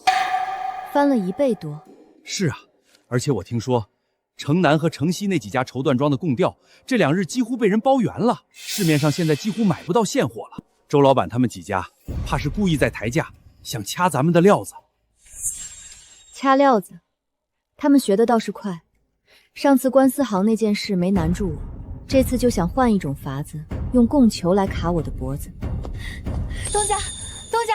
翻了1倍多。是啊，而且我听说城南和城西那几家绸缎庄的贡调这2日几乎被人包圆了，市面上现在几乎买不到现货了。周老板他们几家怕是故意在抬价，想掐咱们的料子。掐料子，他们学的倒是快。上次官司行那件事没难住我，这次就想换一种法子，用贡球来卡我的脖子。东家，东家，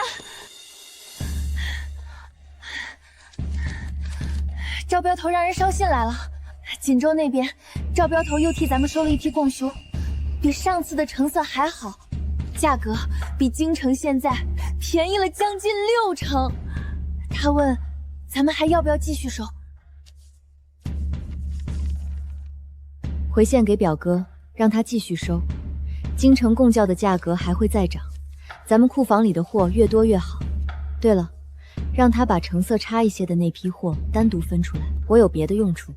赵镖头让人捎信来了，锦州那边赵镖头又替咱们收了一批贡书，比上次的成色还好，价格比京城现在便宜了将近60%。他问咱们还要不要继续收？回线给表哥，让他继续收。京城贡教的价格还会再涨，咱们库房里的货越多越好。对了，让他把成色差一些的那批货单独分出来，我有别的用处。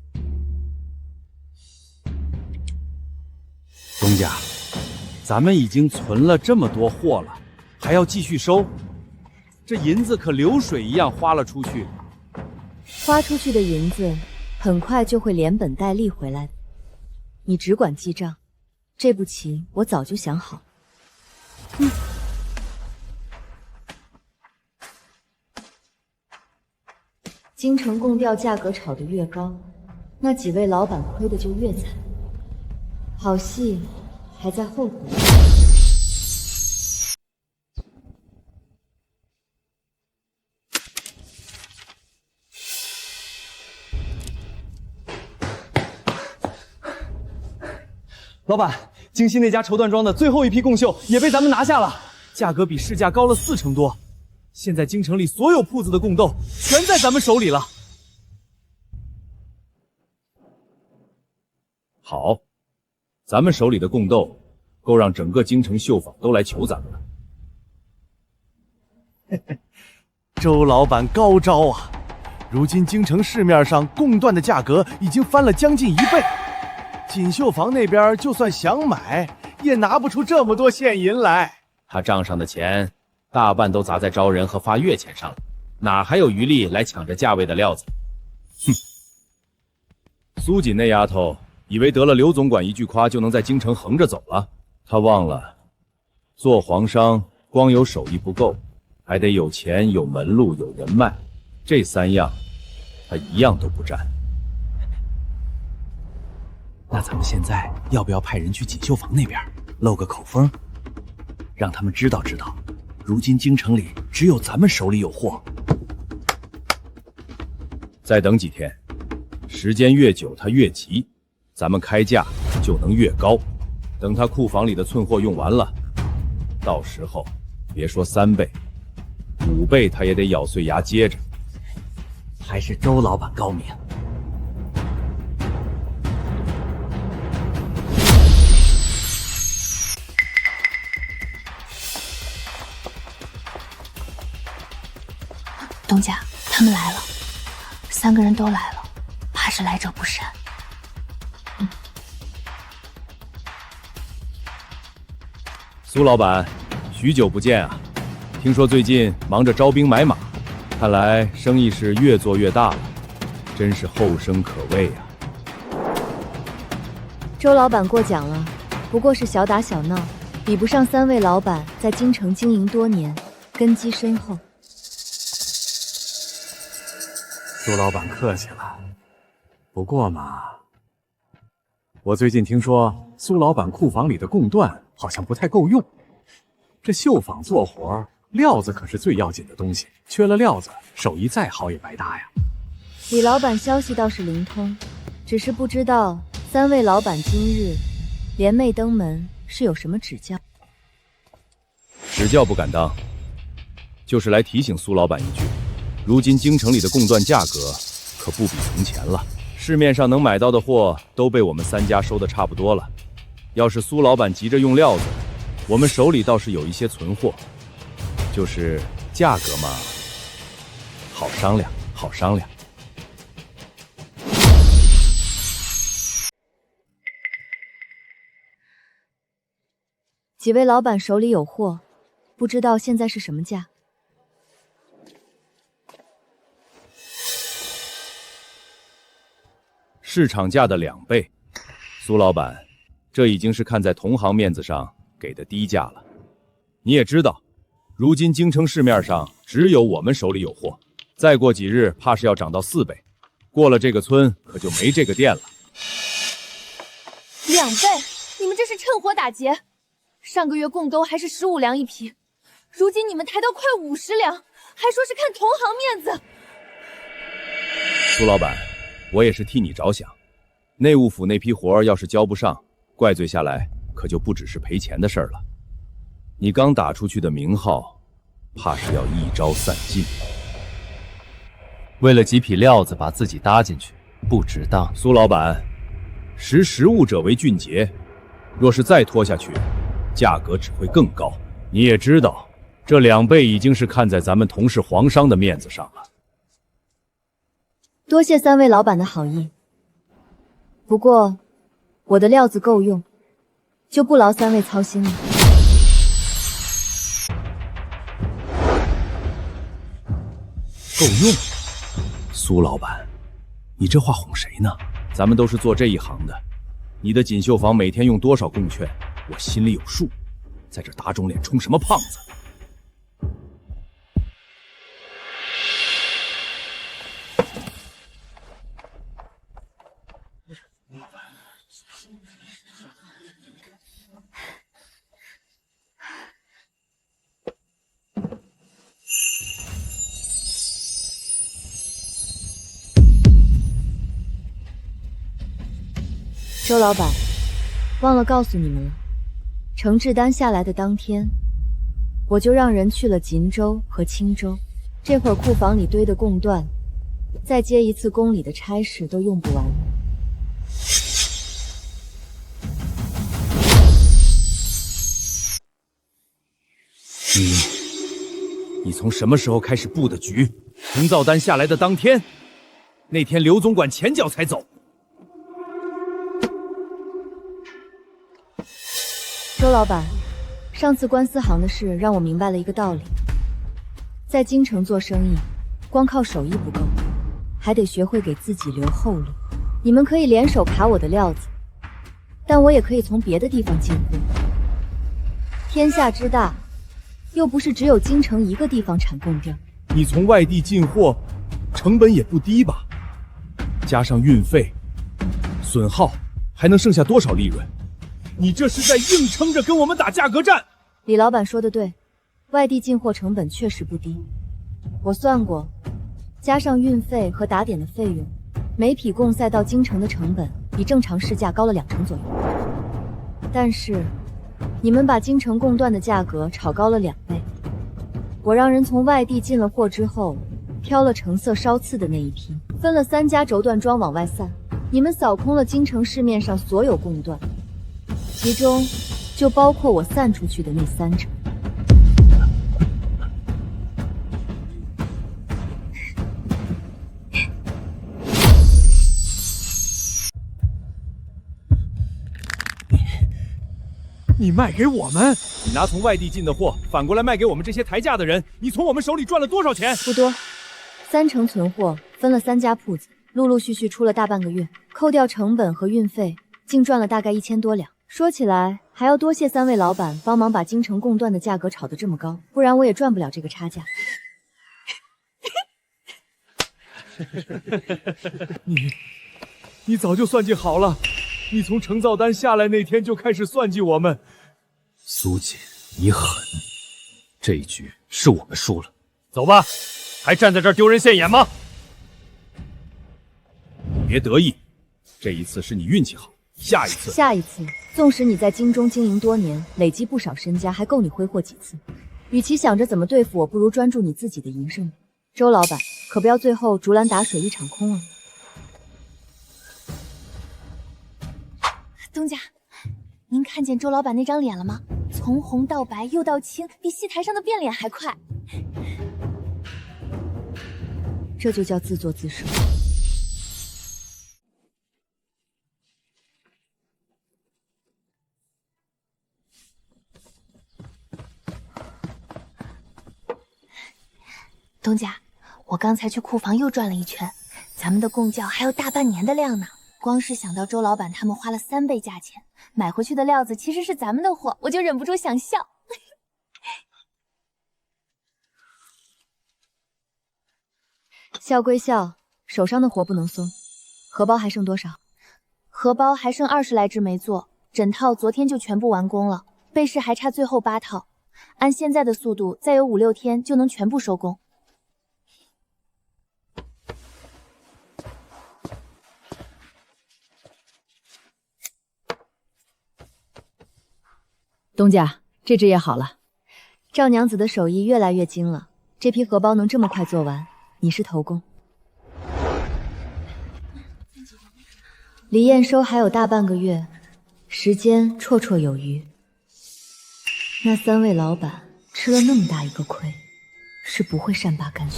东家，咱们已经存了这么多货了，还要继续收？这银子可流水一样花了出去。花出去的银子很快就会连本带利回来的，你只管记账。这步棋我早就想好了。京城贡调价格炒得越高，那几位老板亏的就越惨。好戏还在后头。老板，京西那家绸缎庄的最后一批贡绣也被咱们拿下了。价格比市价高了40%多。现在京城里所有铺子的贡豆全在咱们手里了。好，咱们手里的贡豆够让整个京城绣坊都来求咱们了。周老板高招啊！如今京城市面上贡缎的价格已经翻了将近1倍，锦绣坊那边就算想买，也拿不出这么多现银来。他账上的钱大半都砸在招人和发月钱上了，哪还有余力来抢这价位的料子？哼！苏锦那丫头以为得了刘总管一句夸就能在京城横着走了，她忘了，做皇商光有手艺不够，还得有钱、有门路、有人脉，这3样，她一样都不占。那咱们现在要不要派人去锦绣坊那边露个口风，让他们知道，如今京城里只有咱们手里有货。再等几天，时间越久他越急，咱们开价就能越高。等他库房里的存货用完了，到时候别说3倍，5倍他也得咬碎牙接着。还是周老板高明。东家，他们来了，3个人都来了，怕是来者不善。苏老板，许久不见啊！听说最近忙着招兵买马，看来生意是越做越大了，真是后生可畏啊！周老板过奖了，不过是小打小闹，比不上3位老板在京城经营多年，根基深厚。苏老板客气了，不过嘛，我最近听说苏老板库房里的贡缎好像不太够用。这绣坊做活，料子可是最要紧的东西，缺了料子，手艺再好也白搭呀。李老板消息倒是灵通，只是不知道3位老板今日联袂登门是有什么指教。指教不敢当，就是来提醒苏老板一句，如今京城里的贡缎价格可不比从前了，市面上能买到的货都被我们3家收得差不多了。要是苏老板急着用料子，我们手里倒是有一些存货，就是价格嘛，好商量，好商量。几位老板手里有货，不知道现在是什么价？市场价的2倍，苏老板，这已经是看在同行面子上给的低价了。你也知道，如今京城市面上只有我们手里有货，再过几日怕是要涨到4倍，过了这个村可就没这个店了。2倍？你们这是趁火打劫！上个月贡豆还是15两1匹，如今你们抬到快50两，还说是看同行面子。苏老板，我也是替你着想，内务府那批活要是交不上，怪罪下来可就不只是赔钱的事儿了。你刚打出去的名号，怕是要一朝散尽。为了几匹料子把自己搭进去，不值当。苏老板，识物者为俊杰，若是再拖下去，价格只会更高。你也知道，这2倍已经是看在咱们同是皇商的面子上了。多谢3位老板的好意，不过我的料子够用，就不劳3位操心了。够用？苏老板，你这话哄谁呢？咱们都是做这一行的，你的锦绣坊每天用多少贡券，我心里有数，在这打肿脸充什么胖子？周老板，忘了告诉你们了，承制单下来的当天，我就让人去了锦州和青州。这会儿库房里堆的贡缎，再接一次宫里的差事都用不完。你从什么时候开始布的局？程造丹下来的当天，那天刘总管前脚才走。周老板，上次官司行的事让我明白了一个道理。在京城做生意，光靠手艺不够，还得学会给自己留后路。你们可以联手卡我的料子，但我也可以从别的地方进货。天下之大，又不是只有京城一个地方产贡缎。你从外地进货，成本也不低吧？加上运费、损耗，还能剩下多少利润？你这是在硬撑着跟我们打价格战。李老板说的对，外地进货成本确实不低。我算过，加上运费和打点的费用，每匹贡赛到京城的成本比正常市价高了2成左右。但是，你们把京城贡缎的价格炒高了2倍。我让人从外地进了货之后，挑了成色稍次的那一批，分了3家绸缎庄往外散。你们扫空了京城市面上所有贡缎，其中就包括我散出去的那3成。你卖给我们？你拿从外地进的货，反过来卖给我们这些抬价的人，你从我们手里赚了多少钱？不多，3成存货，分了3家铺子，陆陆续续出了大半个月，扣掉成本和运费，净赚了大概1000多两。说起来，还要多谢3位老板帮忙把京城贡缎的价格炒得这么高，不然我也赚不了这个差价。你早就算计好了，你从程造丹下来那天就开始算计我们。苏锦，你狠，这一局是我们输了。走吧，还站在这儿丢人现眼吗？别得意，这一次是你运气好，下一次，纵使你在京中经营多年，累积不少身家，还够你挥霍几次。与其想着怎么对付我，不如专注你自己的营生。周老板，可不要最后竹篮打水一场空啊！东家，您看见周老板那张脸了吗？从红到白又到青，比戏台上的变脸还快。这就叫自作自受。东家，我刚才去库房又转了一圈，咱们的贡绢还有大半年的量呢。光是想到周老板他们花了3倍价钱买回去的料子其实是咱们的货，我就忍不住想笑。笑归笑，手上的活不能松。荷包还剩多少？荷包还剩20来只没做，整套昨天就全部完工了，被饰还差最后8套，按现在的速度，再有5、6天就能全部收工。东家，这只也好了。赵娘子的手艺越来越精了，这批荷包能这么快做完，你是头功。离验收还有大半个月，时间绰绰有余。那3位老板吃了那么大一个亏，是不会善罢甘休。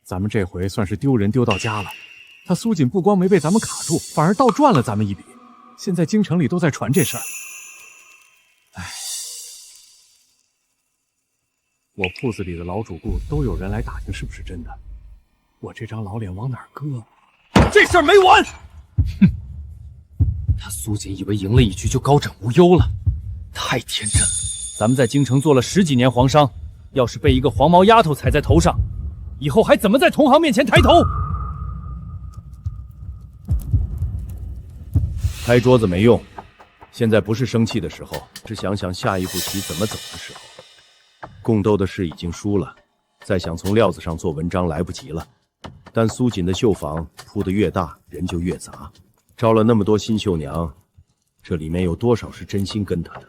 咱们这回算是丢人丢到家了。他苏锦不光没被咱们卡住，反而倒赚了咱们一笔。现在京城里都在传这事儿。唉，我铺子里的老主顾都有人来打听是不是真的。我这张老脸往哪儿搁？这事儿没完！哼，他苏锦以为赢了一局就高枕无忧了，太天真了。咱们在京城做了10几年皇商，要是被一个黄毛丫头踩在头上，以后还怎么在同行面前抬头？拍桌子没用，现在不是生气的时候，是想想下一步棋怎么走的时候。宫斗的事已经输了，再想从料子上做文章来不及了。但苏锦的绣坊铺得越大，人就越杂，招了那么多新绣娘，这里面有多少是真心跟他的？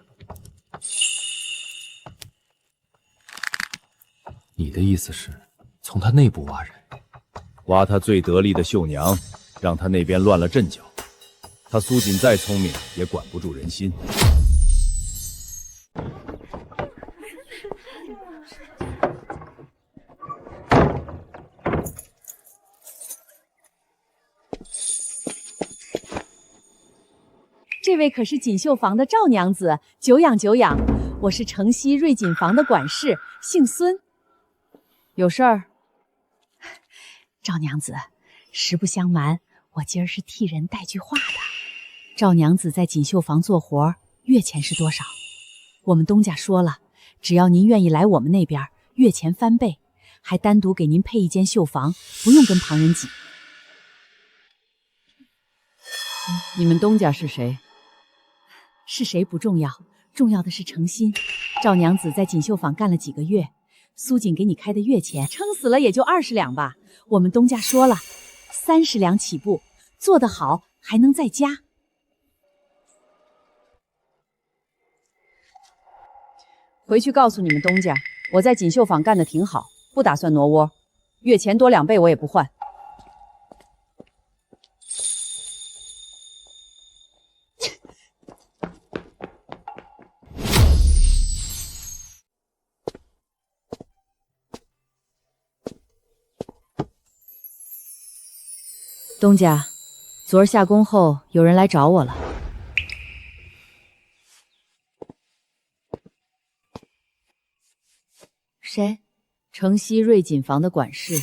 你的意思是从他内部挖人？挖他最得力的绣娘，让他那边乱了阵脚。他苏锦再聪明，也管不住人心。这位可是锦绣坊的赵娘子，久仰久仰。我是城西瑞锦坊的管事，姓孙。有事儿？赵娘子，实不相瞒，我今儿是替人带句话的。赵娘子在锦绣坊做活，月钱是多少？我们东家说了，只要您愿意来我们那边，月钱翻倍，还单独给您配一间绣房，不用跟旁人挤。你们东家是谁？是谁不重要，重要的是诚心。赵娘子在锦绣坊干了几个月，苏锦给你开的月钱，撑死了也就20两吧。我们东家说了，30两起步，做得好还能再加。回去告诉你们东家，我在锦绣坊干得挺好，不打算挪窝，月钱多2倍我也不换。东家，昨儿下工后有人来找我了。谁？城西瑞锦坊的管事，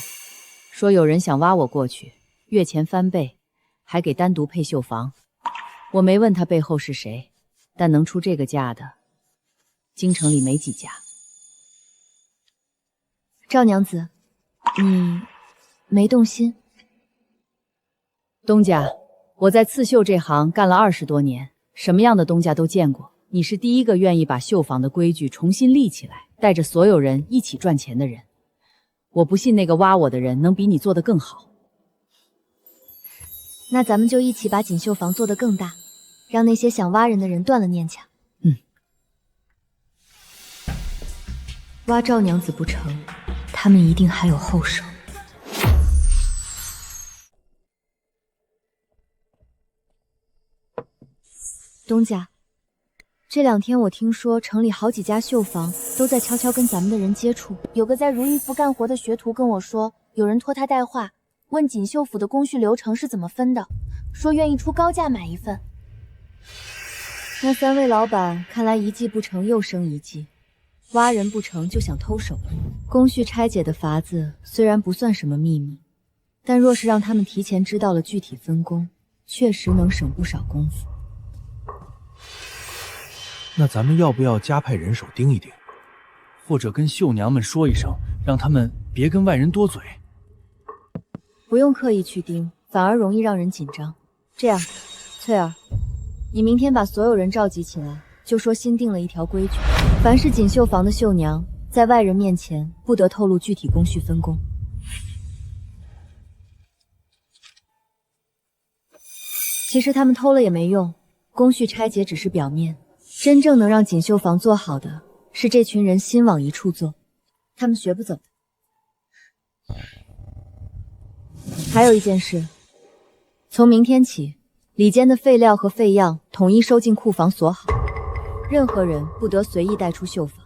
说有人想挖我过去，月钱翻倍，还给单独配绣房。我没问他背后是谁，但能出这个价的，京城里没几家。赵娘子，你没动心？东家，我在刺绣这行干了20多年，什么样的东家都见过。你是第一个愿意把绣坊的规矩重新立起来，带着所有人一起赚钱的人。我不信那个挖我的人能比你做得更好。那咱们就一起把锦绣坊做得更大，让那些想挖人的人断了念想。挖赵娘子不成，他们一定还有后手。东家，这2天我听说城里好几家绣坊都在悄悄跟咱们的人接触。有个在如意府干活的学徒跟我说，有人托他带话，问锦绣府的工序流程是怎么分的，说愿意出高价买一份。那3位老板看来一计不成又生一计，挖人不成就想偷手了。工序拆解的法子虽然不算什么秘密，但若是让他们提前知道了具体分工，确实能省不少功夫。那咱们要不要加派人手盯一盯，或者跟绣娘们说一声，让他们别跟外人多嘴？不用刻意去盯，反而容易让人紧张。这样，翠儿，你明天把所有人召集起来，就说新定了一条规矩，凡是锦绣坊的绣娘，在外人面前不得透露具体工序分工。其实他们偷了也没用，工序拆解只是表面。真正能让锦绣坊做好的，是这群人心往一处做，他们学不走的。还有一件事，从明天起，里间的废料和废样统一收进库房锁好，任何人不得随意带出绣坊，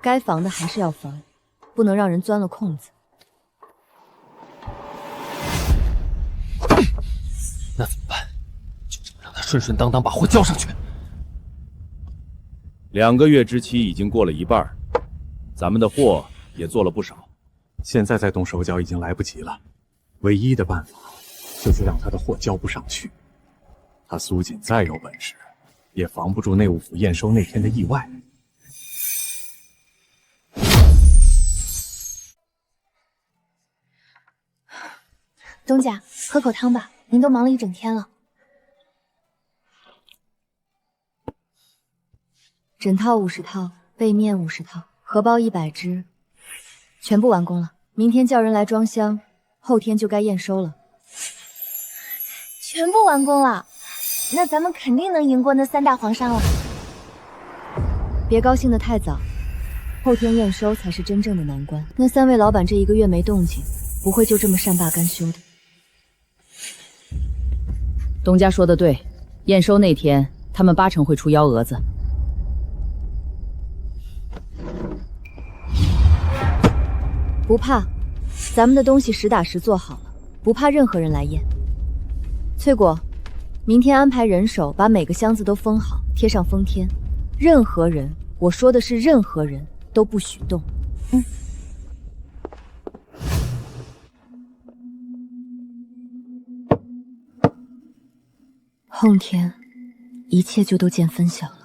该防的还是要防，不能让人钻了空子。那怎么办？就这么让他顺顺当当把货交上去。2个月之期已经过了一半，咱们的货也做了不少，现在再动手脚已经来不及了。唯一的办法就是让他的货交不上去。他苏锦再有本事，也防不住内务府验收那天的意外。东家，喝口汤吧，您都忙了一整天了。枕套50套，被面50套，荷包100只，全部完工了。明天叫人来装箱，后天就该验收了。全部完工了，那咱们肯定能赢过那3大皇上了。别高兴得太早，后天验收才是真正的难关。那3位老板这1个月没动静，不会就这么善罢甘休的。东家说的对，验收那天他们8成会出幺蛾子。不怕，咱们的东西实打实做好了，不怕任何人来验。翠果，明天安排人手把每个箱子都封好，贴上封签，任何人，我说的是任何人都不许动。后天，一切就都见分晓了。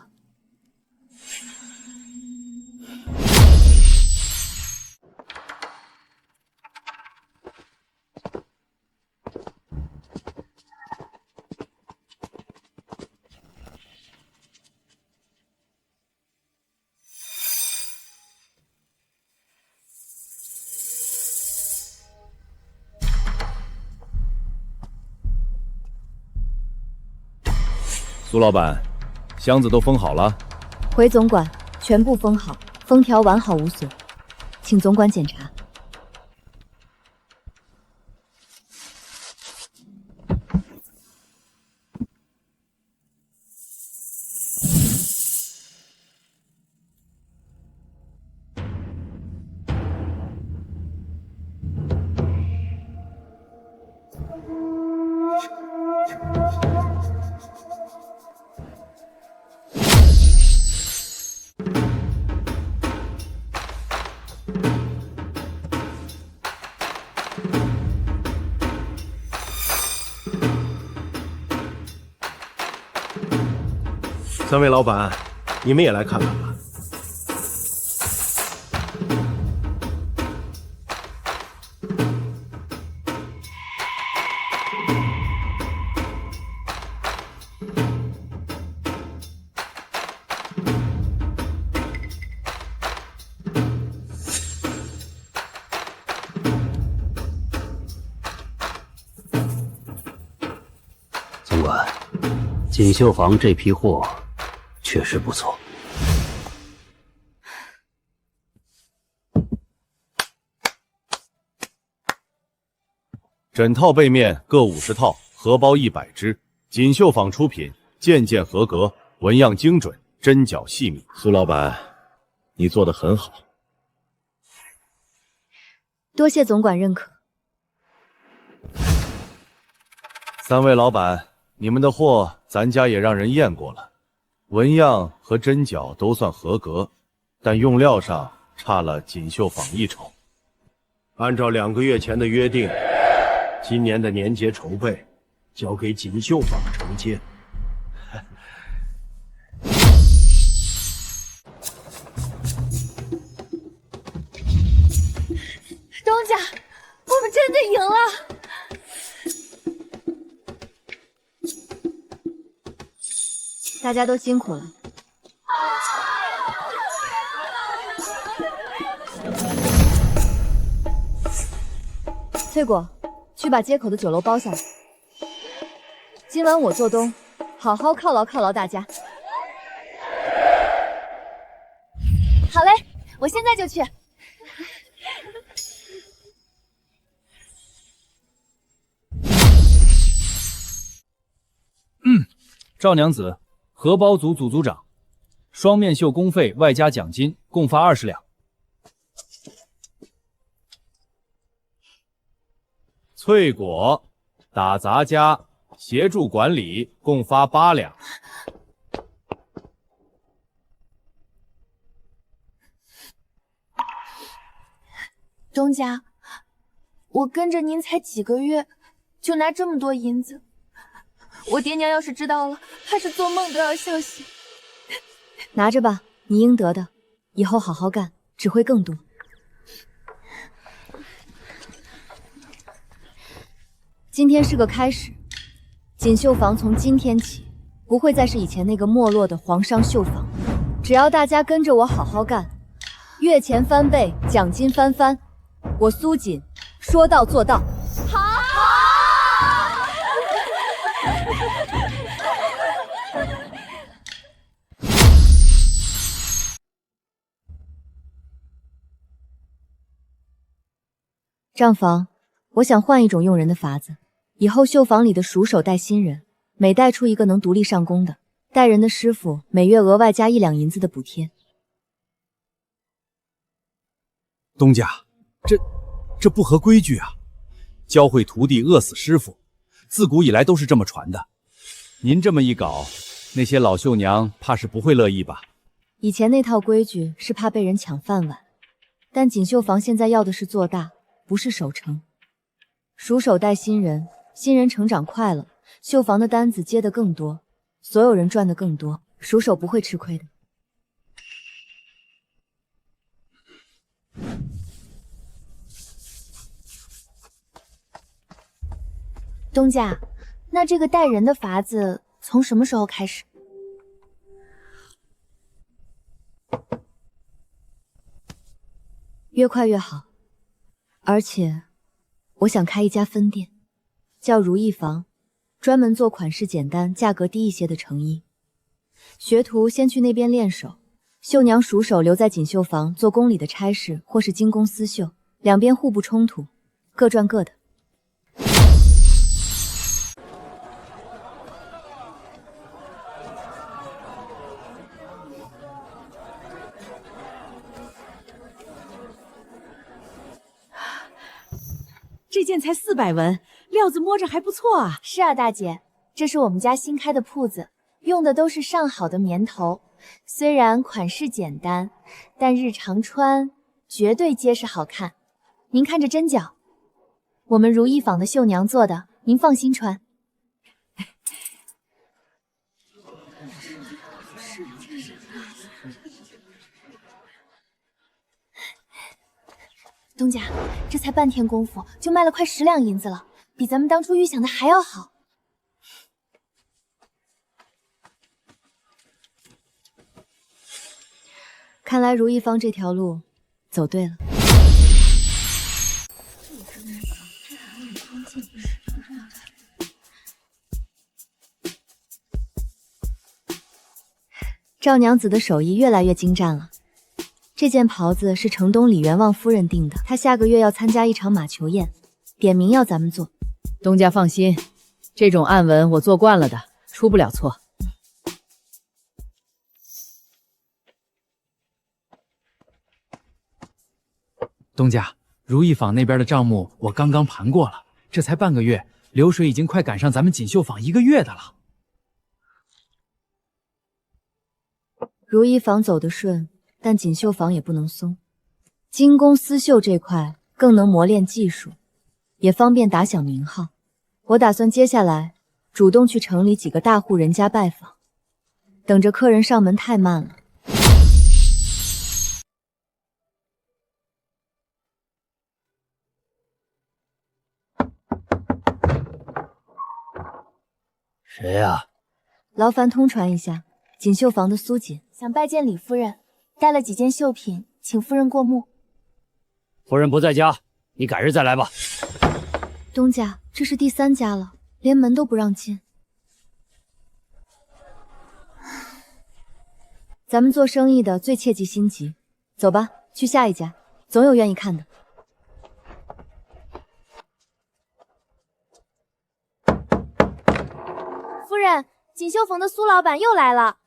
苏老板，箱子都封好了。回总管，全部封好，封条完好无损，请总管检查。3位老板，你们也来看看吧。总管，锦绣坊这批货确实不错。整套背面各50套，荷包100只，锦绣坊出品，件件合格，纹样精准，针脚细密。苏老板，你做得很好。多谢总管认可。3位老板，你们的货咱家也让人验过了。纹样和针脚都算合格，但用料上差了锦绣坊1筹。按照2个月前的约定，今年的年节筹备交给锦绣坊承接。东家，我们真的赢了！大家都辛苦了。翠果，去把街口的酒楼包下来。今晚我做东，好好犒劳犒劳大家。好嘞，我现在就去。赵娘子，荷包组组组长，双面绣工费外加奖金，共发20两。翠果，打杂家，协助管理，共发8两。东家，我跟着您才几个月，就拿这么多银子，我爹娘要是知道了，怕是做梦都要笑醒。拿着吧，你应得的，以后好好干，只会更多。今天是个开始，锦绣坊从今天起不会再是以前那个没落的皇商绣坊，只要大家跟着我好好干，月钱翻倍，奖金翻番，我苏锦说到做到。好！账房，我想换一种用人的法子，以后绣坊里的熟手带新人，每带出一个能独立上工的，带人的师傅每月额外加1两银子的补贴。东家，这不合规矩啊！教会徒弟，饿死师傅，自古以来都是这么传的。您这么一搞，那些老绣娘怕是不会乐意吧？以前那套规矩是怕被人抢饭碗，但锦绣坊现在要的是做大，不是守成。熟手带新人，新人成长快了，绣坊的单子接得更多，所有人赚得更多，熟手不会吃亏的。东家，那这个带人的法子从什么时候开始？越快越好。而且，我想开一家分店，叫如意坊，专门做款式简单、价格低一些的成衣。学徒先去那边练手，绣娘熟手留在锦绣坊做宫里的差事或是精工丝绣，两边互不冲突，各赚各的。这件才400文，料子摸着还不错啊。是啊，大姐，这是我们家新开的铺子，用的都是上好的棉头，虽然款式简单，但日常穿绝对结实好看。您看这针脚，我们如意坊的绣娘做的，您放心穿。东家，这才半天功夫就卖了快10两银子了，比咱们当初预想的还要好。看来如意坊这条路走对了。赵娘子的手艺越来越精湛了。这件袍子是城东李元旺夫人订的，她下个月要参加一场马球宴，点名要咱们做。东家放心，这种暗纹我做惯了的，出不了错。东家，如意坊那边的账目我刚刚盘过了，这才半个月，流水已经快赶上咱们锦绣坊1个月的了。如意坊走得顺，但锦绣坊也不能松。精工丝绣这块更能磨练技术，也方便打响名号。我打算接下来主动去城里几个大户人家拜访，等着客人上门太慢了。谁呀？劳烦通传一下，锦绣坊的苏锦想拜见李夫人，带了几件绣品，请夫人过目。夫人不在家，你改日再来吧。东家，这是第3家了，连门都不让进。咱们做生意的最切忌心急，走吧，去下一家，总有愿意看的。夫人，锦绣坊的苏老板又来了。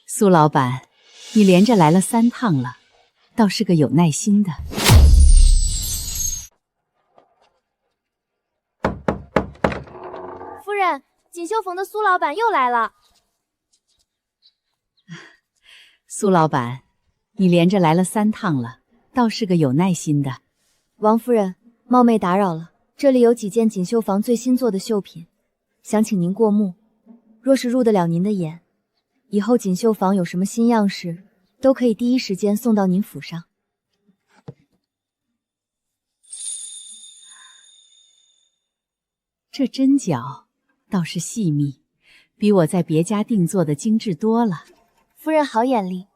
苏老板，你连着来了3趟了，倒是个有耐心的。夫人，锦绣坊的苏老板又来了。苏老板，你连着来了3趟了，倒是个有耐心的。王夫人，冒昧打扰了，这里有几件锦绣坊最新做的绣品，想请您过目。若是入得了您的眼，以后锦绣坊有什么新样式，都可以第一时间送到您府上。这针脚倒是细密，比我在别家定做的精致多了。夫人好眼力，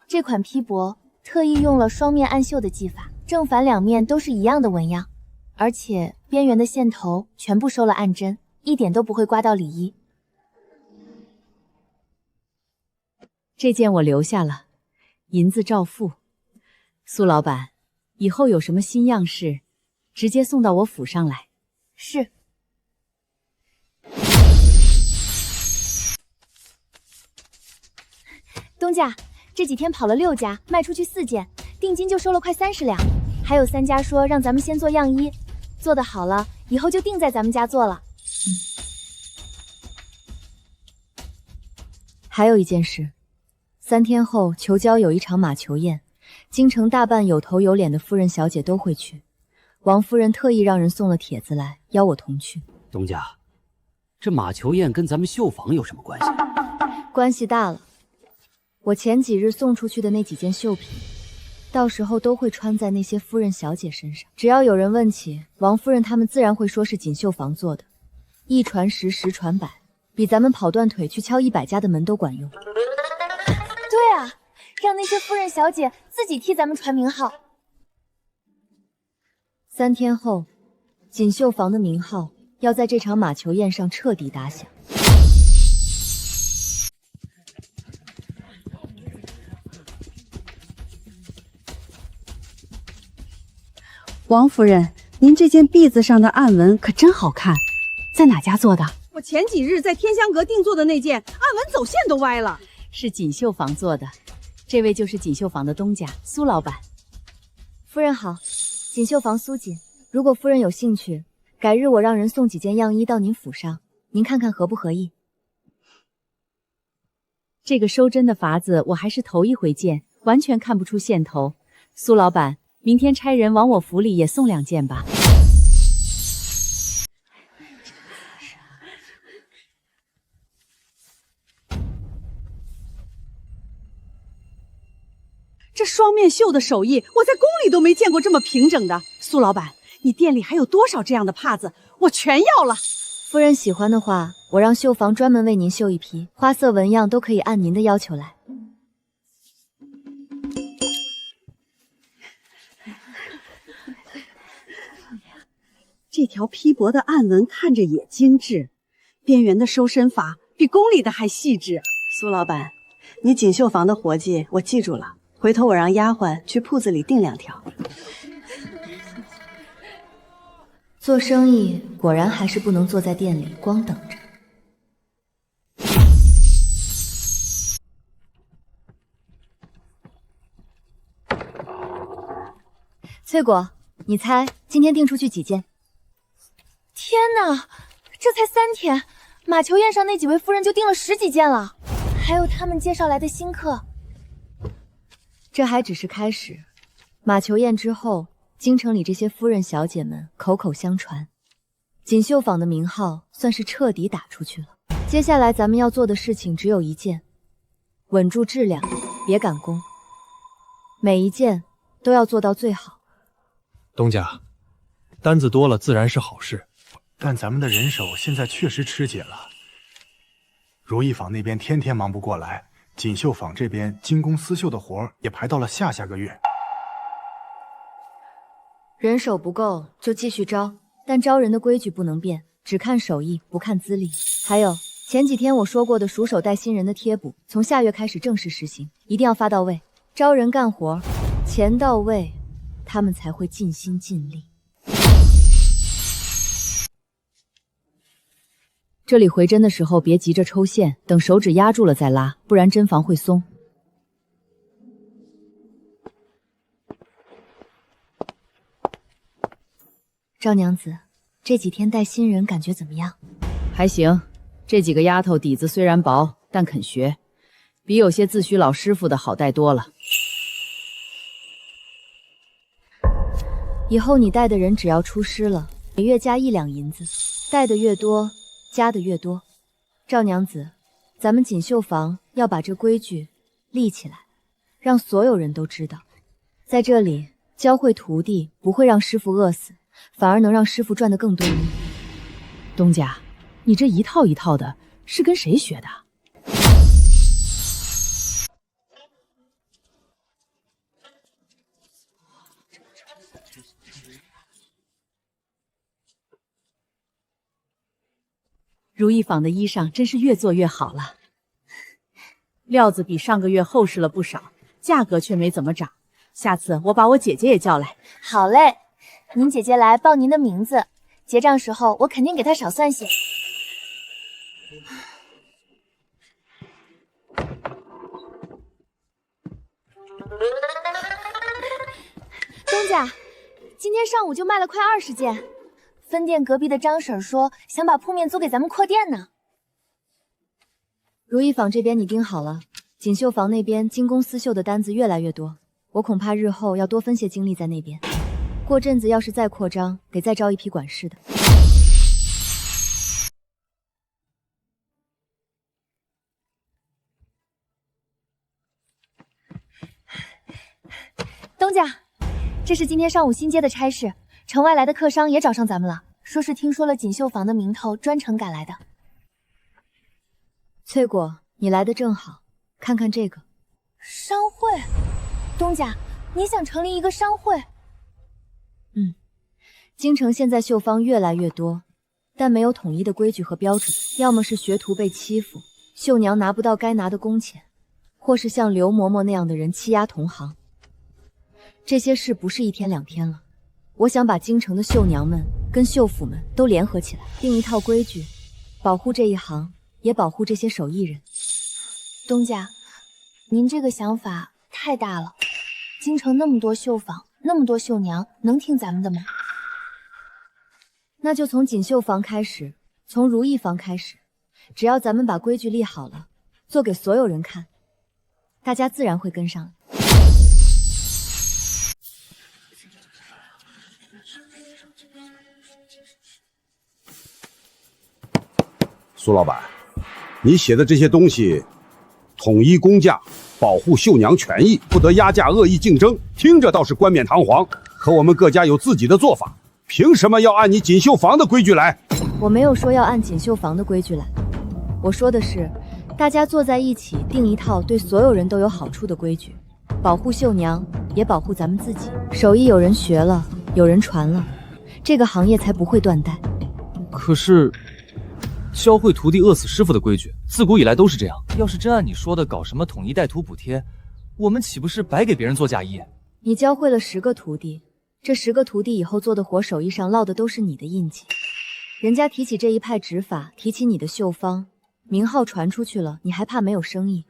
这款披帛特意用了双面暗绣的技法，正反两面都是一样的纹样，而且边缘的线头全部收了暗针，一点都不会刮到里衣。这件我留下了，银子照付。苏老板，以后有什么新样式，直接送到我府上来。是。东家，这几天跑了6家，卖出去4件，定金就收了快30两。还有3家说让咱们先做样衣，做得好了，以后就定在咱们家做了。还有一件事，3天后裘郊有一场马球宴，京城大半有头有脸的夫人小姐都会去。王夫人特意让人送了帖子来，邀我同去。东家，这马球宴跟咱们绣坊有什么关系？关系大了。我前几日送出去的那几件绣品，到时候都会穿在那些夫人小姐身上。只要有人问起王夫人，他们自然会说是锦绣坊做的。1传10，10传100，比咱们跑断腿去敲100家的门都管用。对啊，让那些夫人小姐自己替咱们传名号。3天后，锦绣坊的名号要在这场马球宴上彻底打响。王夫人，您这件篦子上的暗纹可真好看，在哪家做的？我前几日在天香阁定做的那件，暗纹走线都歪了。是锦绣坊做的，这位就是锦绣坊的东家苏老板。夫人好，锦绣坊苏锦。如果夫人有兴趣，改日我让人送几件样衣到您府上，您看看合不合意？这个收针的法子我还是头一回见，完全看不出线头。苏老板，明天差人往我府里也送2件吧。这双面绣的手艺，我在宫里都没见过这么平整的。苏老板，你店里还有多少这样的帕子？我全要了。夫人喜欢的话，我让绣坊专门为您绣一批，花色纹样都可以按您的要求来。这条披帛的暗纹看着也精致，边缘的收身法比宫里的还细致。苏老板，你锦绣坊的活计我记住了，回头我让丫鬟去铺子里订2条。做生意果然还是不能坐在店里光等着。翠果，你猜今天订出去几件？天哪，这才3天，马球宴上那几位夫人就订了10几件了，还有他们介绍来的新客。这还只是开始，马球宴之后，京城里这些夫人小姐们口口相传，锦绣坊的名号算是彻底打出去了。接下来咱们要做的事情只有一件，稳住质量，别赶工，每一件都要做到最好。东家，单子多了自然是好事，但咱们的人手现在确实吃紧了。如意坊那边天天忙不过来，锦绣坊这边精工丝绣的活也排到了下个月。人手不够就继续招，但招人的规矩不能变，只看手艺不看资历。还有前几天我说过的熟手带新人的贴补，从下月开始正式实行，一定要发到位。招人干活，钱到位，他们才会尽心尽力。这里回针的时候别急着抽线，等手指压住了再拉，不然针房会松。赵娘子，这几天带新人感觉怎么样？还行，这几个丫头底子虽然薄，但肯学，比有些自诩老师傅的好带多了。以后你带的人只要出师了，每月加1两银子，带的越多，加的越多。赵娘子，咱们锦绣坊要把这规矩立起来，让所有人都知道，在这里教会徒弟不会让师傅饿死，反而能让师傅赚得更多。东家，你这一套一套的，是跟谁学的？如意坊的衣裳真是越做越好了，料子比上个月厚实了不少，价格却没怎么涨，下次我把我姐姐也叫来。好嘞，您姐姐来报您的名字，结账时候我肯定给她少算些。东家，今天上午就卖了快20件。分店隔壁的张婶说想把铺面租给咱们扩店呢。如意坊这边你盯好了，锦绣坊那边精工丝绣的单子越来越多，我恐怕日后要多分些精力在那边。过阵子要是再扩张，得再招一批管事的。东家，这是今天上午新接的差事，城外来的客商也找上咱们了，说是听说了锦绣坊的名头，专程赶来的。翠果，你来的正好，看看这个商会。东家，你想成立一个商会？京城现在绣坊越来越多，但没有统一的规矩和标准，要么是学徒被欺负，绣娘拿不到该拿的工钱，或是像刘嬷嬷那样的人欺压同行。这些事不是一天两天了，我想把京城的绣娘们跟绣府们都联合起来，定一套规矩，保护这一行，也保护这些手艺人。东家，您这个想法太大了，京城那么多绣坊，那么多绣娘，能听咱们的吗？那就从锦绣坊开始，从如意坊开始，只要咱们把规矩立好了，做给所有人看，大家自然会跟上。苏老板，你写的这些东西，统一工价，保护绣娘权益，不得压价恶意竞争，听着倒是冠冕堂皇，可我们各家有自己的做法，凭什么要按你锦绣坊的规矩来？我没有说要按锦绣坊的规矩来，我说的是，大家坐在一起定一套对所有人都有好处的规矩，保护绣娘，也保护咱们自己。手艺有人学了，有人传了，这个行业才不会断代。可是，教会徒弟饿死师傅的规矩，自古以来都是这样。要是真按你说的搞什么统一带徒补贴，我们岂不是白给别人做嫁衣？你教会了10个徒弟，这10个徒弟以后做的活手艺上烙的都是你的印记。人家提起这一派指法，提起你的绣坊，名号传出去了，你还怕没有生意？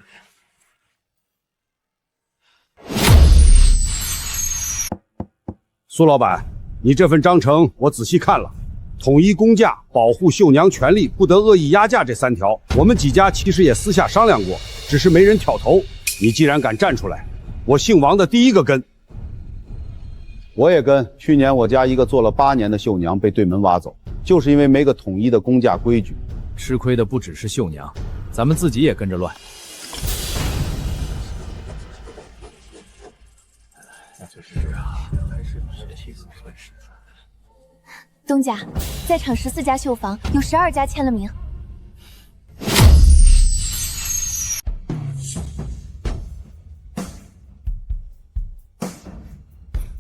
苏老板，你这份章程我仔细看了，统一工价，保护绣娘权利，不得恶意压价这3条，我们几家其实也私下商量过，只是没人挑头。你既然敢站出来，我姓王的第一个跟。我也跟。去年我家一个做了8年的绣娘被对门挖走，就是因为没个统一的工价规矩。吃亏的不只是绣娘，咱们自己也跟着乱。东家，在场14家绣坊，有12家签了名。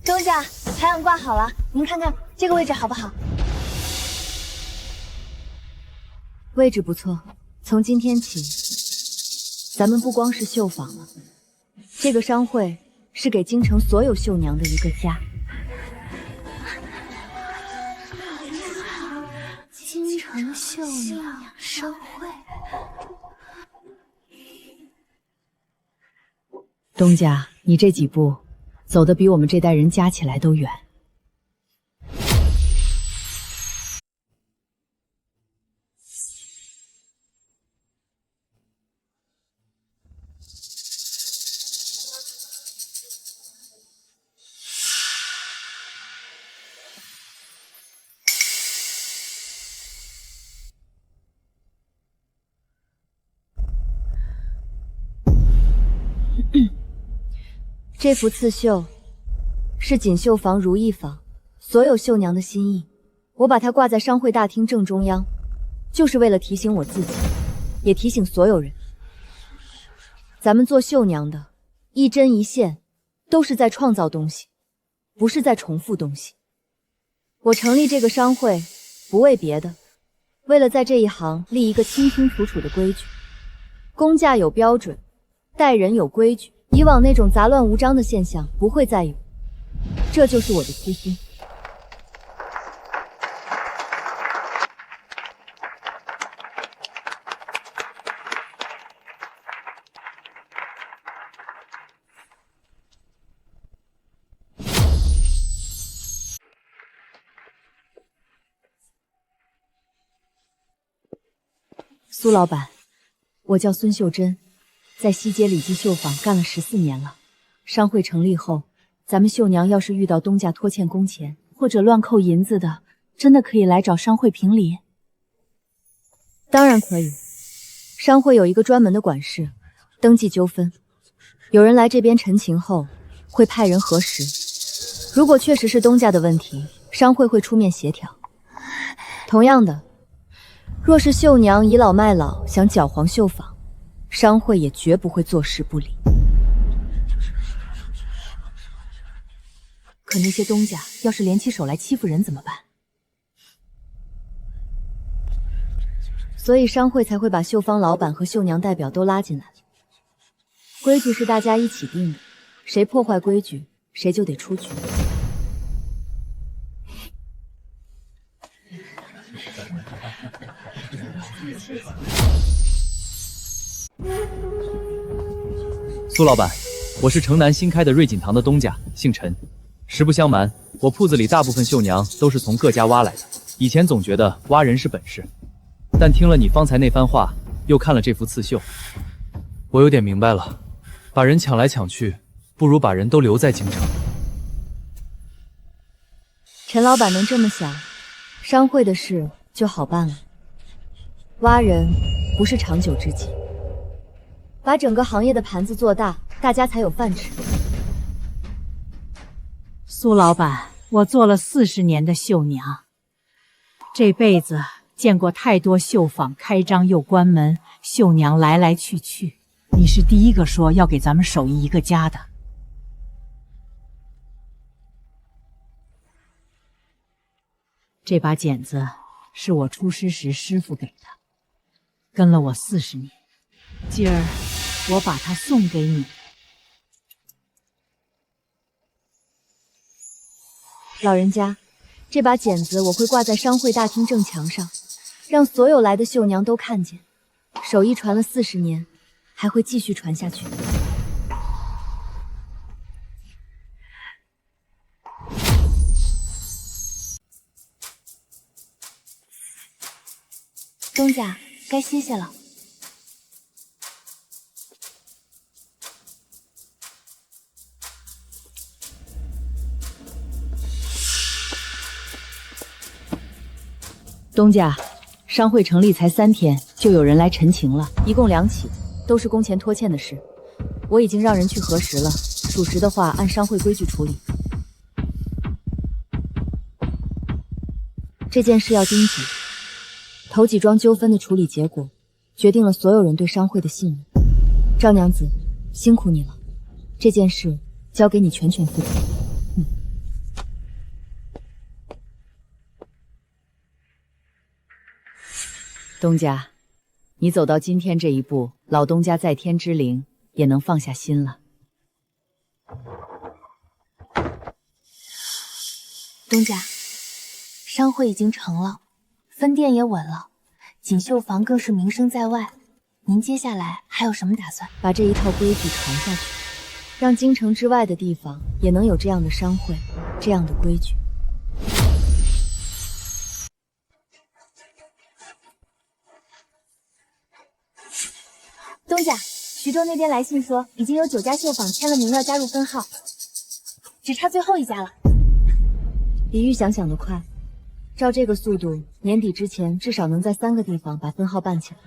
东家，排行挂好了，您看看这个位置好不好？位置不错，从今天起，咱们不光是绣坊了，这个商会是给京城所有绣娘的一个家。京城绣娘商会。东家，你这几步走得比我们这代人加起来都远。这幅刺绣是锦绣坊、如意坊所有绣娘的心意，我把它挂在商会大厅正中央，就是为了提醒我自己，也提醒所有人，咱们做绣娘的，一针一线都是在创造东西，不是在重复东西。我成立这个商会，不为别的，为了在这一行立一个清清楚楚的规矩，工价有标准，待人有规矩。以往那种杂乱无章的现象不会再有，这就是我的初心。苏老板，我叫孙秀珍，在西街李记绣坊干了14年了。商会成立后，咱们绣娘要是遇到东家拖欠工钱或者乱扣银子的，真的可以来找商会评理？当然可以，商会有一个专门的管事，登记纠纷。有人来这边陈情后，会派人核实。如果确实是东家的问题，商会会出面协调。同样的，若是绣娘倚老卖老，想搅黄绣坊，商会也绝不会坐视不理。可那些东家要是联起手来欺负人怎么办？所以商会才会把绣坊老板和绣娘代表都拉进来。规矩是大家一起定的，谁破坏规矩，谁就得出局。苏老板，我是城南新开的瑞锦堂的东家，姓陈。实不相瞒，我铺子里大部分绣娘都是从各家挖来的。以前总觉得挖人是本事，但听了你方才那番话，又看了这幅刺绣，我有点明白了。把人抢来抢去，不如把人都留在京城。陈老板能这么想，商会的事就好办了。挖人不是长久之计，把整个行业的盘子做大，大家才有饭吃。苏老板，我做了40年的绣娘，这辈子见过太多绣坊开张又关门，绣娘来来去去。你是第一个说要给咱们手艺一个家的。这把剪子是我出师时师傅给的，跟了我40年，今儿我把它送给你。老人家，这把剪子我会挂在商会大厅正墙上，让所有来的绣娘都看见。手艺传了40年，还会继续传下去。东家，该歇歇了。东家，商会成立才3天，就有人来陈情了，一共2起，都是工钱拖欠的事。我已经让人去核实了，属实的话按商会规矩处理。这件事要盯紧，头几桩纠纷的处理结果，决定了所有人对商会的信任。赵娘子，辛苦你了，这件事交给你全权负责。东家，你走到今天这一步，老东家在天之灵也能放下心了。东家，商会已经成了，分店也稳了，锦绣坊更是名声在外。您接下来还有什么打算？把这一套规矩传下去，让京城之外的地方也能有这样的商会，这样的规矩。东家，徐州那边来信说，已经有9家绣坊签了名要加入分号，只差最后1家了。比预想的快，照这个速度，年底之前至少能在3个地方把分号办起来。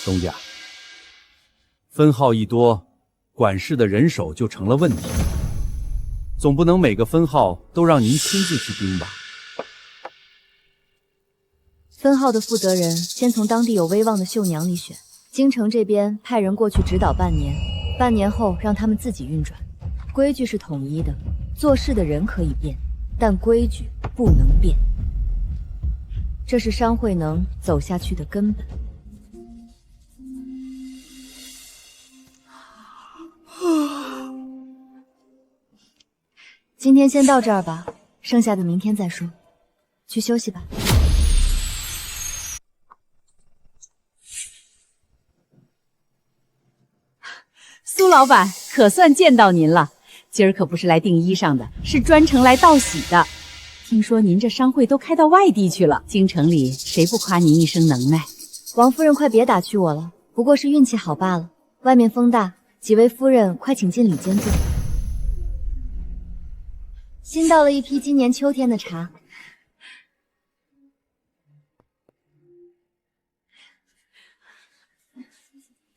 东家，分号一多，管事的人手就成了问题，总不能每个分号都让您亲自去盯吧？分号的负责人先从当地有威望的绣娘里选。京城这边派人过去指导半年，半年后让他们自己运转。规矩是统一的，做事的人可以变，但规矩不能变。这是商会能走下去的根本。今天先到这儿吧，剩下的明天再说。去休息吧。苏老板，可算见到您了。今儿可不是来订衣裳的，是专程来道喜的。听说您这商会都开到外地去了，京城里谁不夸您一声能耐？王夫人，快别打趣我了，不过是运气好罢了。外面风大，几位夫人快请进里间坐。新到了一批今年秋天的茶。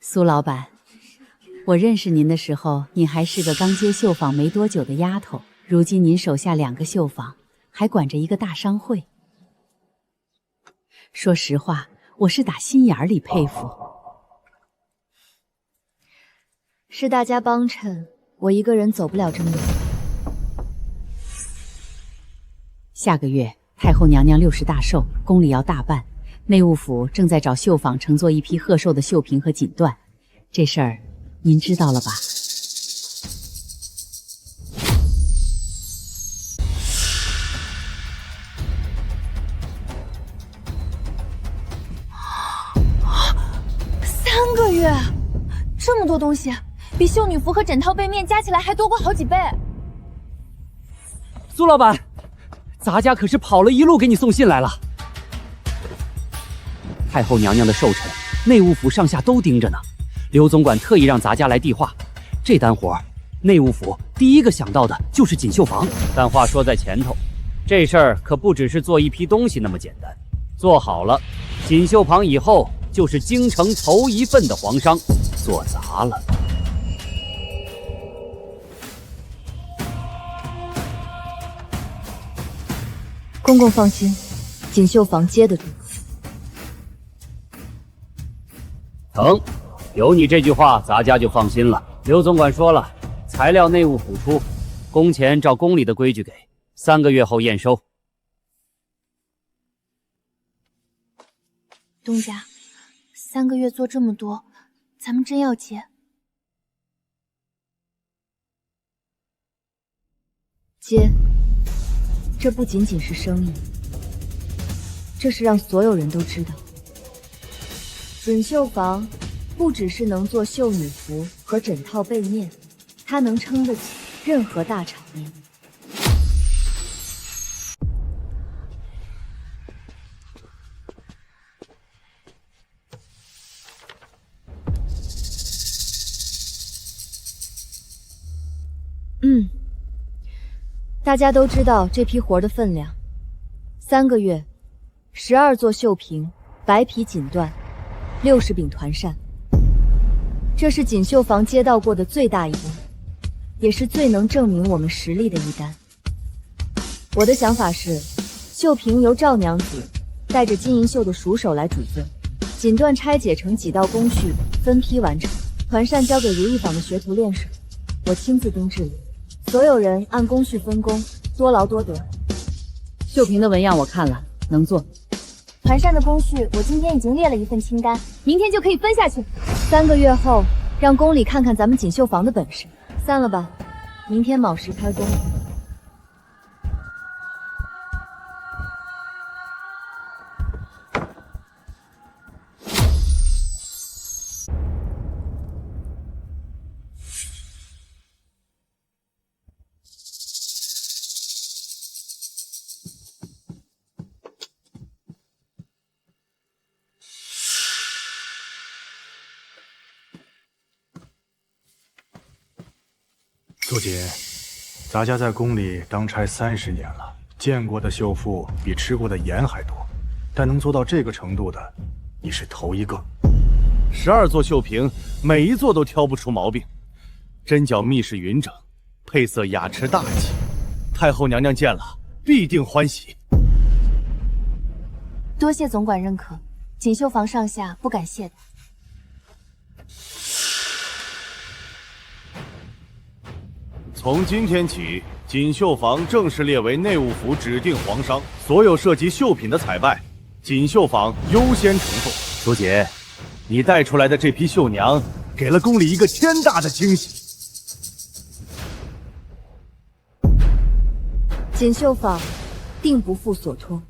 苏老板，我认识您的时候，您还是个刚接绣坊没多久的丫头。如今您手下2个绣坊，还管着一个大商会。说实话，我是打心眼里佩服。是大家帮衬，我一个人走不了这么远。下个月太后娘娘60大寿，宫里要大办，内务府正在找绣坊乘做一批贺寿的绣屏和锦缎，这事儿您知道了吧？3个月，这么多东西，比绣女服和枕套被面加起来还多过好几倍。苏老板，咱家可是跑了一路给你送信来了。太后娘娘的寿辰，内务府上下都盯着呢。刘总管特意让咱家来递话，这单活，内务府第一个想到的就是锦绣坊。但话说在前头，这事儿可不只是做一批东西那么简单。做好了，锦绣坊以后就是京城头一份的皇商。做砸了，公公放心，锦绣坊接得住。成，有你这句话，咱家就放心了。刘总管说了，材料内务府出，工钱照宫里的规矩给，3个月后验收。东家，3个月做这么多，咱们真要接？接，这不仅仅是生意，这是让所有人都知道，锦绣坊不只是能做绣女服和枕套被面，它能撑得起任何大场面。大家都知道这批活的分量，3个月，12座绣屏，白皮锦缎，60柄团扇。这是锦绣坊接到过的最大一单，也是最能证明我们实力的一单。我的想法是，绣屏由赵娘子带着金银绣的熟手来主做，锦缎拆解成几道工序，分批完成，团扇交给如意坊的学徒练手，我亲自盯制。所有人按工序分工，多劳多得。绣屏的纹样我看了，能做。团扇的工序我今天已经列了一份清单，明天就可以分下去。3个月后，让宫里看看咱们锦绣坊的本事。散了吧，明天卯时开工。苏姐，咱家在宫里当差30年了，见过的绣妇比吃过的盐还多，但能做到这个程度的，你是头一个。12座绣屏，每一座都挑不出毛病，针脚密实匀整，配色雅持大气。太后娘娘见了必定欢喜。多谢总管认可，锦绣坊上下不敢懈怠。从今天起，锦绣坊正式列为内务府指定皇商，所有涉及绣品的采拜，锦绣坊优先承做。苏姐，你带出来的这批绣娘，给了宫里一个天大的惊喜。锦绣坊定不负所托。